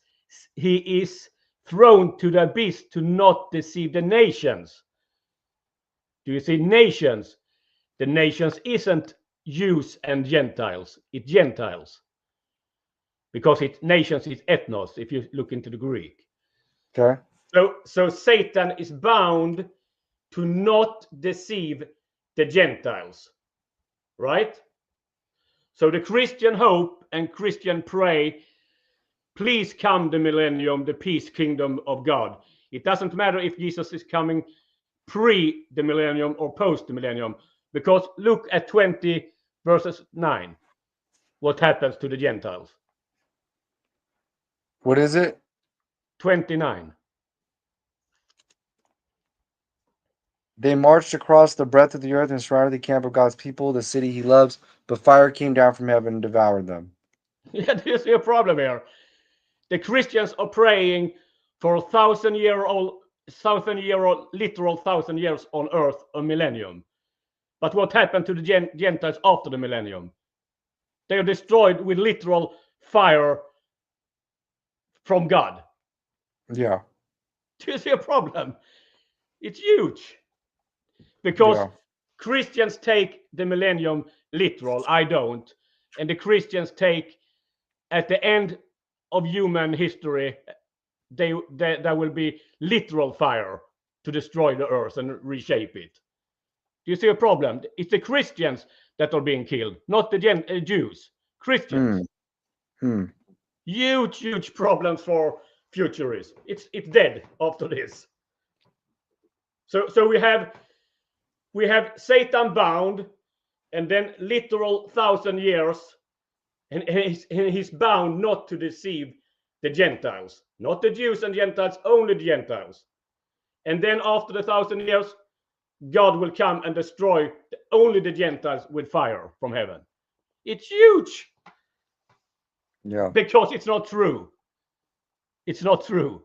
Speaker 2: he is thrown to the abyss to not deceive the nations. Do you see nations? The nations isn't Jews and Gentiles. It's Gentiles because it's nations is ethnos. If you look into the Greek,
Speaker 1: Okay.
Speaker 2: so Satan is bound to not deceive the Gentiles, right? So the Christian hope and Christian pray, please come the millennium, the peace kingdom of God. It doesn't matter if Jesus is coming pre the millennium or post the millennium, because look at 20 verses 9. What happens to the Gentiles?
Speaker 1: What is it?
Speaker 2: 29.
Speaker 1: They marched across the breadth of the earth and surrounded the camp of God's people, the city he loves. But fire came down from heaven and devoured them.
Speaker 2: Yeah, there's a problem here. The Christians are praying for 1,000 year old, literal 1,000 years on earth, a millennium. But what happened to the Gentiles after the millennium? They are destroyed with literal fire from God.
Speaker 1: Yeah.
Speaker 2: Do you see a problem? It's huge because
Speaker 1: Yeah.
Speaker 2: Christians take the millennium literal. I don't. And the Christians take at the end of human history there will be literal fire to destroy the earth and reshape it. Do you see a problem? It's the Christians that are being killed, not the Jews.
Speaker 1: Hmm.
Speaker 2: Christians.
Speaker 1: Hmm.
Speaker 2: Huge problems for futurism. It's dead after this. So we have Satan bound, and then literal 1,000 years, and he's bound not to deceive the Gentiles, not the Jews and Gentiles, only the Gentiles. And then after the 1,000 years, God will come and destroy only the Gentiles with fire from heaven. It's huge
Speaker 1: Yeah.
Speaker 2: because it's not true. It's not true.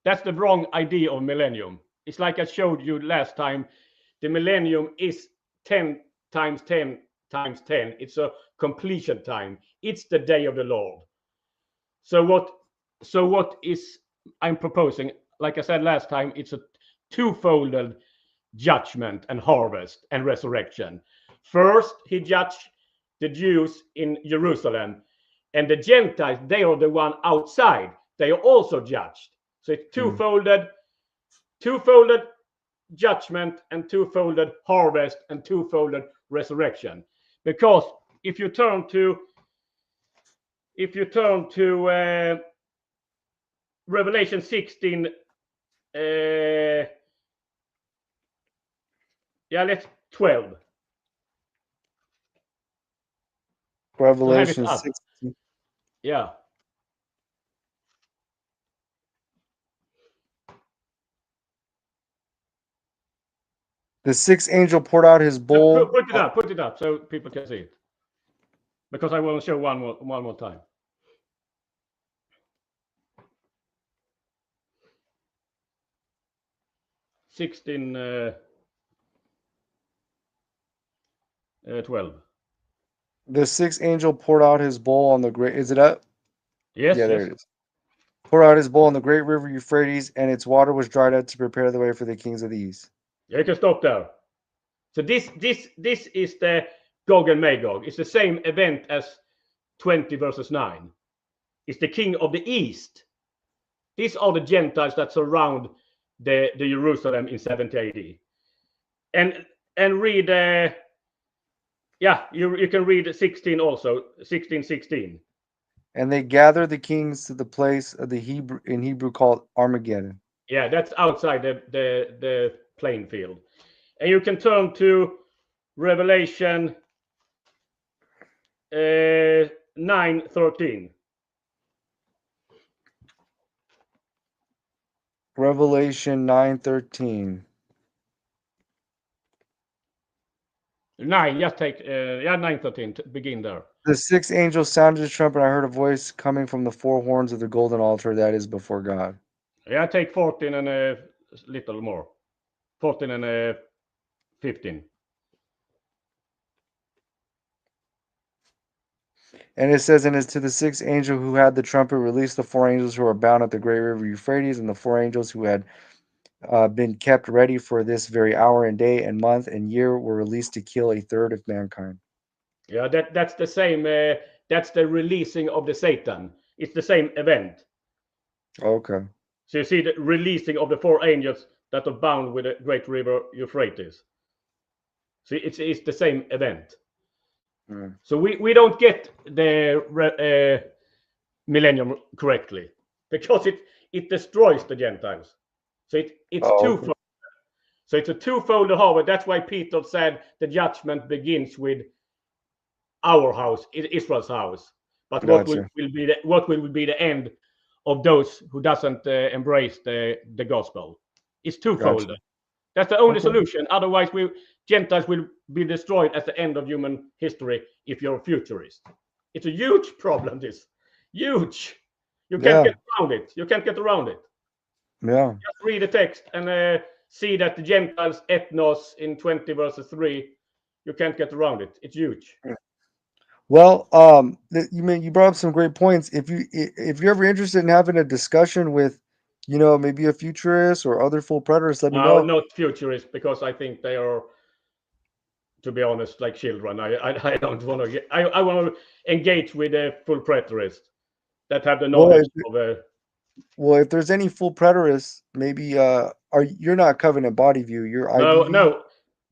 Speaker 2: That's the wrong idea of millennium. It's like I showed you last time. The millennium is 10 times 10 times 10. It's a completion time. It's the day of the Lord. So what is I'm proposing? Like I said last time, it's a two-folded judgment and harvest and resurrection. First, he judged the Jews in Jerusalem, and the Gentiles, they are the one outside. They are also judged. So it's
Speaker 1: Hmm.
Speaker 2: two-folded judgment and two-folded harvest and two-folded resurrection. Because if you turn to Revelation 16, let's 12 to have it
Speaker 1: Revelation
Speaker 2: up.
Speaker 1: 16.
Speaker 2: Yeah.
Speaker 1: The sixth angel poured out his bowl.
Speaker 2: Put it up so people can see it. Because I will show one more time. 16, 12.
Speaker 1: The sixth angel poured out his bowl on the great. Is it up?
Speaker 2: Yes,
Speaker 1: Yeah, there
Speaker 2: yes.
Speaker 1: it is. Poured out his bowl on the great river Euphrates, and its water was dried up to prepare the way for the kings of the east.
Speaker 2: Yeah, you can stop there. So this is the Gog and Magog. It's the same event as 20 verses 9. It's the king of the east. These are the Gentiles that surround the Jerusalem in 70 AD. And read, you can read 16 also, 16:16.
Speaker 1: And they gathered the kings to the place of the Hebrew called Armageddon.
Speaker 2: Yeah, that's outside the playing field. And you can turn to Revelation 9:13.
Speaker 1: Revelation 9:13.
Speaker 2: 9, just take 9:13. Begin there.
Speaker 1: The sixth angel sounded his trumpet. I heard a voice coming from the four horns of the golden altar that is before God.
Speaker 2: Yeah, take 14 and a little more. 14 and 15.
Speaker 1: And it says, and it's to the sixth angel who had the trumpet released the four angels who were bound at the great river Euphrates, and the four angels who had been kept ready for this very hour and day and month and year were released to kill a third of mankind.
Speaker 2: Yeah, that's the same. That's the releasing of the Satan. It's the same event.
Speaker 1: Okay.
Speaker 2: So you see the releasing of the four angels that are bound with the great river Euphrates. So it's the same event.
Speaker 1: Mm.
Speaker 2: So we don't get the millennium correctly because it destroys the Gentiles. So it's
Speaker 1: Oh, okay.
Speaker 2: twofold. So it's a twofold harvest. That's why Peter said the judgment begins with our house, Israel's house. But what will
Speaker 1: Gotcha.
Speaker 2: be the end of those who doesn't embrace the gospel? It's twofold.
Speaker 1: Gotcha.
Speaker 2: That's the only
Speaker 1: Okay.
Speaker 2: solution. Otherwise, Gentiles will be destroyed at the end of human history if you're a futurist. It's a huge problem. This huge. You can't
Speaker 1: Yeah.
Speaker 2: get around it. You can't get around it.
Speaker 1: Yeah.
Speaker 2: Just read the text and see that the Gentiles ethnos in 20 verses 3. You can't get around it. It's huge.
Speaker 1: Well, you brought up some great points. If you're ever interested in having a discussion with, maybe a futurist or other full preterists, let me
Speaker 2: No,
Speaker 1: know.
Speaker 2: not futurist because I think they are, to be honest, like children. I don't want to. I want to engage with a full preterist that have the
Speaker 1: Well,
Speaker 2: knowledge of.
Speaker 1: Well, if there's any full preterists, maybe are you're not covenant body view, you're
Speaker 2: No,
Speaker 1: IBV.
Speaker 2: no.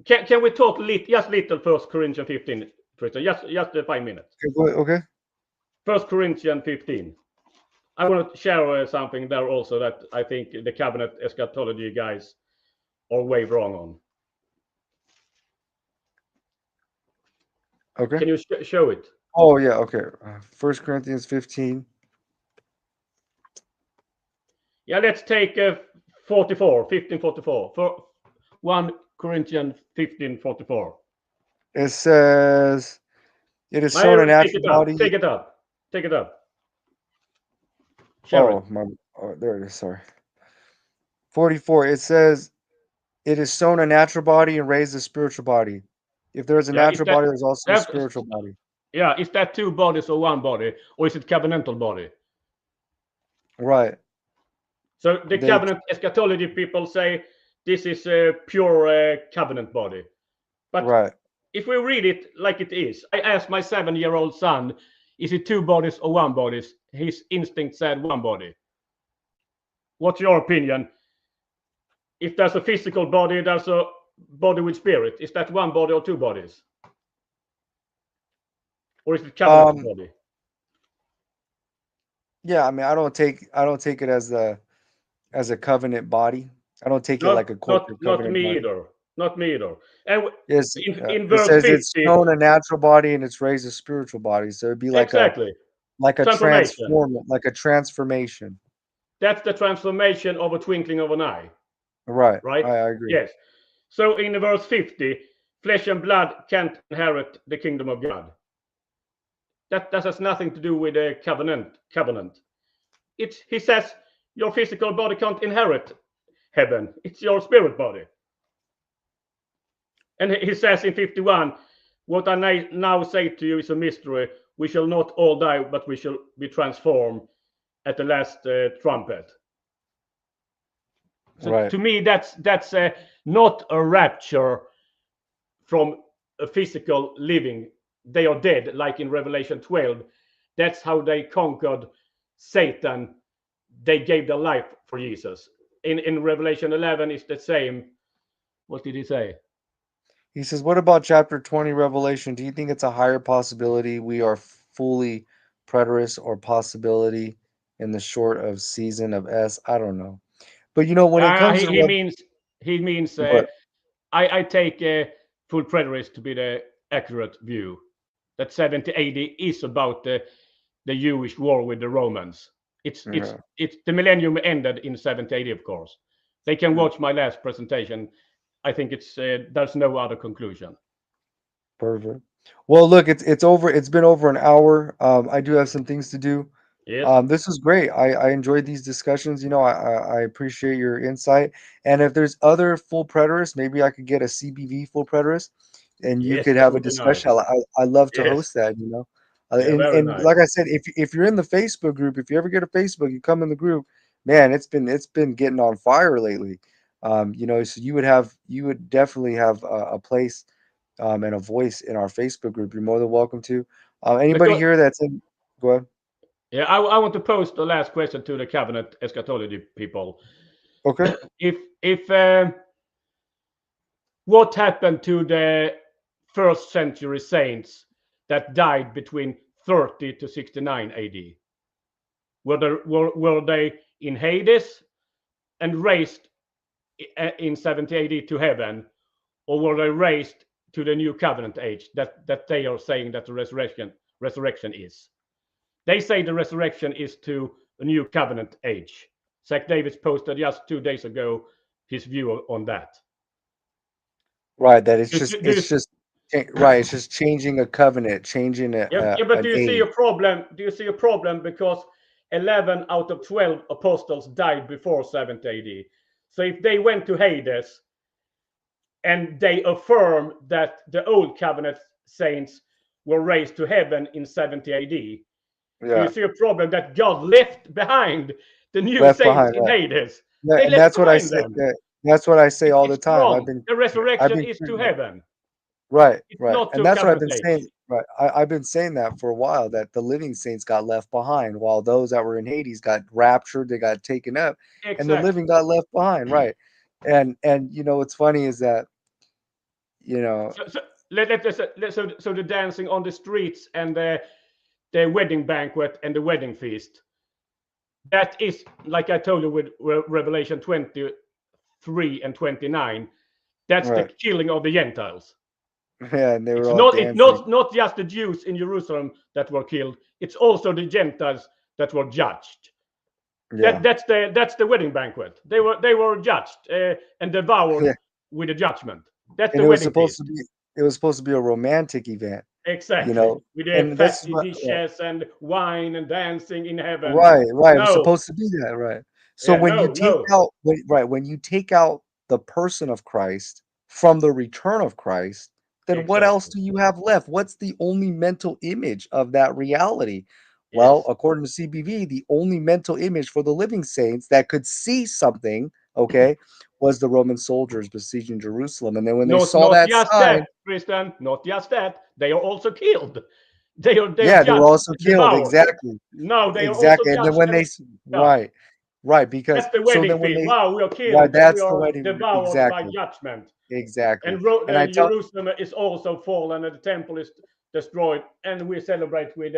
Speaker 2: Can we talk just little First Corinthians 15, Christian? Just 5 minutes.
Speaker 1: Okay, okay.
Speaker 2: First Corinthians 15. I want to share something there also that I think the covenant eschatology guys are way wrong on.
Speaker 1: Okay.
Speaker 2: Can you show it?
Speaker 1: Oh yeah, okay. 1 Corinthians 15.
Speaker 2: Yeah, let's take 1544. For 1 Corinthians 1544.
Speaker 1: It says, "It is
Speaker 2: I
Speaker 1: sown a
Speaker 2: take
Speaker 1: natural
Speaker 2: it up.
Speaker 1: body."
Speaker 2: Take it up. Take it up. Share it.
Speaker 1: Oh my, oh, there it is. Sorry. 44. It says, "It is sown a natural body and raised a spiritual body. If there is a
Speaker 2: Yeah, is
Speaker 1: natural
Speaker 2: that
Speaker 1: body, there's also a
Speaker 2: that
Speaker 1: spiritual body."
Speaker 2: yeah, is that two bodies or one body, or is it covenantal body?
Speaker 1: Right.
Speaker 2: So the
Speaker 1: They
Speaker 2: covenant eschatology people say this is a pure covenant body. But
Speaker 1: right.
Speaker 2: if we read it like it is, I asked my 7-year-old son, is it two bodies or one body? His instinct said one body. What's your opinion? If there's a physical body, there's a body with spirit. Is that one body or two bodies? Or is it covenantal
Speaker 1: Um
Speaker 2: body?
Speaker 1: yeah, I mean I don't take it as a covenant body. I don't take it like
Speaker 2: No,
Speaker 1: a
Speaker 2: not
Speaker 1: corporate
Speaker 2: not
Speaker 1: covenant
Speaker 2: me
Speaker 1: body.
Speaker 2: either. Not me either. And
Speaker 1: Yes,
Speaker 2: in
Speaker 1: it
Speaker 2: verse
Speaker 1: says it's
Speaker 2: 50,
Speaker 1: sown a natural body and it's raised a spiritual body. So it'd be
Speaker 2: exactly.
Speaker 1: like a
Speaker 2: Transformation.
Speaker 1: transform, like a transformation.
Speaker 2: That's the transformation of a twinkling of an eye,
Speaker 1: Right.
Speaker 2: right?
Speaker 1: I agree.
Speaker 2: Yes. So in verse 50, flesh and blood can't inherit the kingdom of God. That has nothing to do with the covenant. He says your physical body can't inherit heaven. It's your spirit body. And he says in 51, what I now say to you is a mystery. We shall not all die, but we shall be transformed at the last trumpet. So
Speaker 1: Right.
Speaker 2: to me, that's not a rapture from a physical living. They are dead, like in Revelation 12. That's how they conquered Satan. They gave their life for Jesus. In Revelation 11, it's the same. What did he say?
Speaker 1: He says, "What about chapter 20, Revelation? Do you think it's a higher possibility we are fully preterist or possibility in the short of season of S? I don't know. But when it
Speaker 2: Uh,
Speaker 1: comes
Speaker 2: he,
Speaker 1: to
Speaker 2: he means he means
Speaker 1: what
Speaker 2: I take full preterist to be the accurate view. That 70 AD is about the Jewish war with the Romans.
Speaker 1: yeah,
Speaker 2: It's the millennium ended in 70 AD, of course. They can
Speaker 1: yeah,
Speaker 2: watch my last presentation. I think there's no other conclusion.
Speaker 1: perfect. Well, look, it's over. It's been over an hour. I do have some things to do.
Speaker 2: Yes,
Speaker 1: This was great. I enjoyed these discussions. I appreciate your insight. And if there's other full preterists, maybe I could get a CBV full preterist, and you
Speaker 2: yes,
Speaker 1: could
Speaker 2: that
Speaker 1: have a
Speaker 2: would be nice.
Speaker 1: discussion. I love to
Speaker 2: Yes,
Speaker 1: host that.
Speaker 2: yeah, very
Speaker 1: And
Speaker 2: nice.
Speaker 1: like I said, if you're in the Facebook group, if you ever get a Facebook, you come in the group. Man, it's been getting on fire lately. So you would definitely have a place and a voice in our Facebook group. You're more than welcome to. Anybody
Speaker 2: Because
Speaker 1: here that's in, go ahead.
Speaker 2: yeah, I want to pose the last question to the covenant eschatology people.
Speaker 1: Okay.
Speaker 2: If what happened to the first century saints that died between 30 to 69 AD? Were they in Hades and raised in 70 AD to heaven, or were they raised to the new covenant age that they are saying that the resurrection is? They say the resurrection is to a new covenant age. Zach Davis posted just 2 days ago his view on that.
Speaker 1: Right, that it's
Speaker 2: Do,
Speaker 1: just
Speaker 2: do, do you,
Speaker 1: it's just right, it's just changing a covenant, changing
Speaker 2: yeah, but
Speaker 1: an
Speaker 2: do you see
Speaker 1: age.
Speaker 2: a problem? Do you see a problem because 11 out of 12 apostles died before 70 AD? So if they went to Hades and they affirm that the old covenant saints were raised to heaven in 70 AD, do you
Speaker 1: Yeah,
Speaker 2: see a problem that God left behind the new
Speaker 1: left
Speaker 2: saints
Speaker 1: behind,
Speaker 2: in
Speaker 1: right.
Speaker 2: Hades?
Speaker 1: Yeah,
Speaker 2: They
Speaker 1: and
Speaker 2: left
Speaker 1: that's what I
Speaker 2: behind
Speaker 1: say.
Speaker 2: them.
Speaker 1: That's what I say all the
Speaker 2: It's
Speaker 1: time.
Speaker 2: wrong. The
Speaker 1: I've
Speaker 2: resurrection
Speaker 1: been
Speaker 2: is to
Speaker 1: preaching that.
Speaker 2: heaven.
Speaker 1: Right,
Speaker 2: It's
Speaker 1: right,
Speaker 2: not
Speaker 1: and
Speaker 2: to
Speaker 1: that's what I've
Speaker 2: covenant
Speaker 1: been saying.
Speaker 2: age.
Speaker 1: right. I've been saying that for a while, that the living saints got left behind, while those that were in Hades got raptured, they got taken up, and the living
Speaker 2: Exactly.
Speaker 1: got left behind, right? And what's funny is that you know
Speaker 2: So so the dancing on the streets and the wedding banquet and the wedding feast, that is, like I told you with Revelation 23 and 29, that's the
Speaker 1: right,
Speaker 2: killing of the Gentiles.
Speaker 1: yeah, and they were
Speaker 2: It's
Speaker 1: all
Speaker 2: not,
Speaker 1: dancing.
Speaker 2: not just the Jews in Jerusalem that were killed, it's also the Gentiles that were judged.
Speaker 1: Yeah,
Speaker 2: That's the wedding banquet. They were judged and devoured
Speaker 1: yeah,
Speaker 2: with a judgment. That's
Speaker 1: and
Speaker 2: the wedding feast.
Speaker 1: it was supposed to be a romantic event, you
Speaker 2: Exactly.
Speaker 1: know,
Speaker 2: With the
Speaker 1: and this is
Speaker 2: fatty
Speaker 1: what
Speaker 2: dishes and wine and dancing in heaven.
Speaker 1: right, right. It was
Speaker 2: No.
Speaker 1: supposed to be that, right. So
Speaker 2: Yeah,
Speaker 1: when you
Speaker 2: no,
Speaker 1: take
Speaker 2: no.
Speaker 1: out when you take out the person of Christ from the return of Christ, then what else
Speaker 2: Exactly.
Speaker 1: do you have left? What's the only mental image of that reality? Well,
Speaker 2: Yes.
Speaker 1: according to CBV, the only mental image for the living saints that could see something, okay, was the Roman soldiers besieging Jerusalem. And then when they saw
Speaker 2: Not
Speaker 1: that
Speaker 2: just
Speaker 1: sign,
Speaker 2: that, Christian. Not just that. They are also killed. They are
Speaker 1: yeah, they were
Speaker 2: judged,
Speaker 1: also killed.
Speaker 2: devoured.
Speaker 1: Exactly.
Speaker 2: No, they are also
Speaker 1: Exactly. And then
Speaker 2: judged
Speaker 1: when
Speaker 2: and
Speaker 1: they
Speaker 2: yeah.
Speaker 1: right, right, because
Speaker 2: That's the
Speaker 1: so
Speaker 2: wedding
Speaker 1: then when
Speaker 2: feast.
Speaker 1: they
Speaker 2: Wow, we are
Speaker 1: right,
Speaker 2: killed and we
Speaker 1: that's the
Speaker 2: are
Speaker 1: wedding.
Speaker 2: devoured by
Speaker 1: Exactly.
Speaker 2: judgment.
Speaker 1: Exactly.
Speaker 2: And
Speaker 1: And I tell
Speaker 2: Jerusalem is also fallen, and the temple is destroyed, and we celebrate with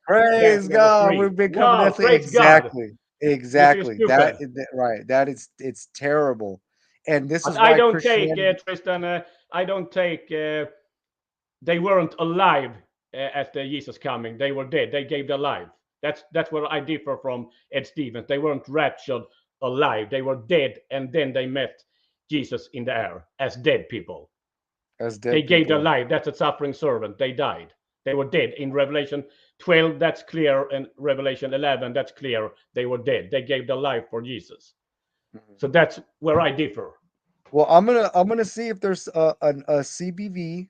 Speaker 1: praise
Speaker 2: dancing on the
Speaker 1: God,
Speaker 2: street.
Speaker 1: we've been coming
Speaker 2: Wow,
Speaker 1: definitely
Speaker 2: praise God.
Speaker 1: exactly.
Speaker 2: This is
Speaker 1: Exactly. That
Speaker 2: stupid.
Speaker 1: is right. That is it's terrible. And this
Speaker 2: But
Speaker 1: is
Speaker 2: I
Speaker 1: why
Speaker 2: don't take
Speaker 1: Christianity
Speaker 2: Tristan. I don't take. They weren't alive at Jesus coming. They were dead. They gave their life. That's where I differ from Ed Stevens. They weren't raptured alive. They were dead, and then they met Jesus in the air as dead people.
Speaker 1: as
Speaker 2: They
Speaker 1: dead
Speaker 2: gave their
Speaker 1: people.
Speaker 2: life. That's a suffering servant. They died. They were dead. In Revelation 12, that's clear. And Revelation 11, that's clear. They were dead. They gave their life for Jesus.
Speaker 1: Mhm.
Speaker 2: So that's where I differ.
Speaker 1: Well, I'm gonna see if there's a CBV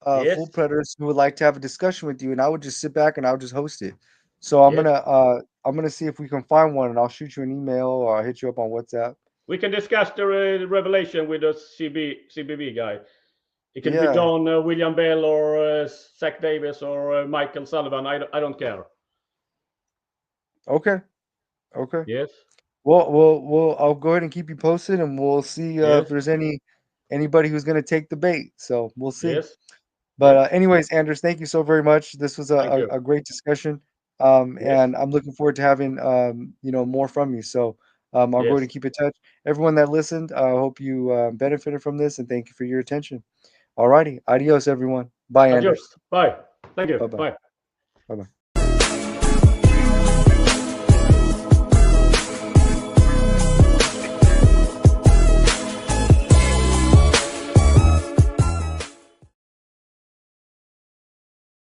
Speaker 1: full
Speaker 2: Yes,
Speaker 1: predators who would like to have a discussion with you, and I would just sit back and I would just host it. So
Speaker 2: yes.
Speaker 1: I'm gonna see if we can find one, and I'll shoot you an email or I'll hit you up on WhatsApp.
Speaker 2: We can discuss the Revelation with the CBV guy. It can be
Speaker 1: Yeah.
Speaker 2: Don William Bell or Zach Davis or Michael Sullivan. I don't care.
Speaker 1: Okay. Okay.
Speaker 2: Yes,
Speaker 1: Well, I'll go ahead and keep you posted, and we'll see if
Speaker 2: yes,
Speaker 1: there's anybody who's gonna take the bait. So we'll see.
Speaker 2: yes.
Speaker 1: But
Speaker 2: Yeah.
Speaker 1: anyways, Anders, thank you so very much. This was
Speaker 2: Thank you.
Speaker 1: a great discussion,
Speaker 2: Yes,
Speaker 1: and I'm looking forward to having more from you. So I'll go ahead
Speaker 2: yes.
Speaker 1: and keep in touch. Everyone that listened, I hope you benefited from this, and thank you for your attention. Alrighty, adios, everyone. Bye,
Speaker 2: Adios.
Speaker 1: Anders.
Speaker 2: Bye. Thank you.
Speaker 1: Bye bye.
Speaker 2: Bye.
Speaker 1: Bye bye.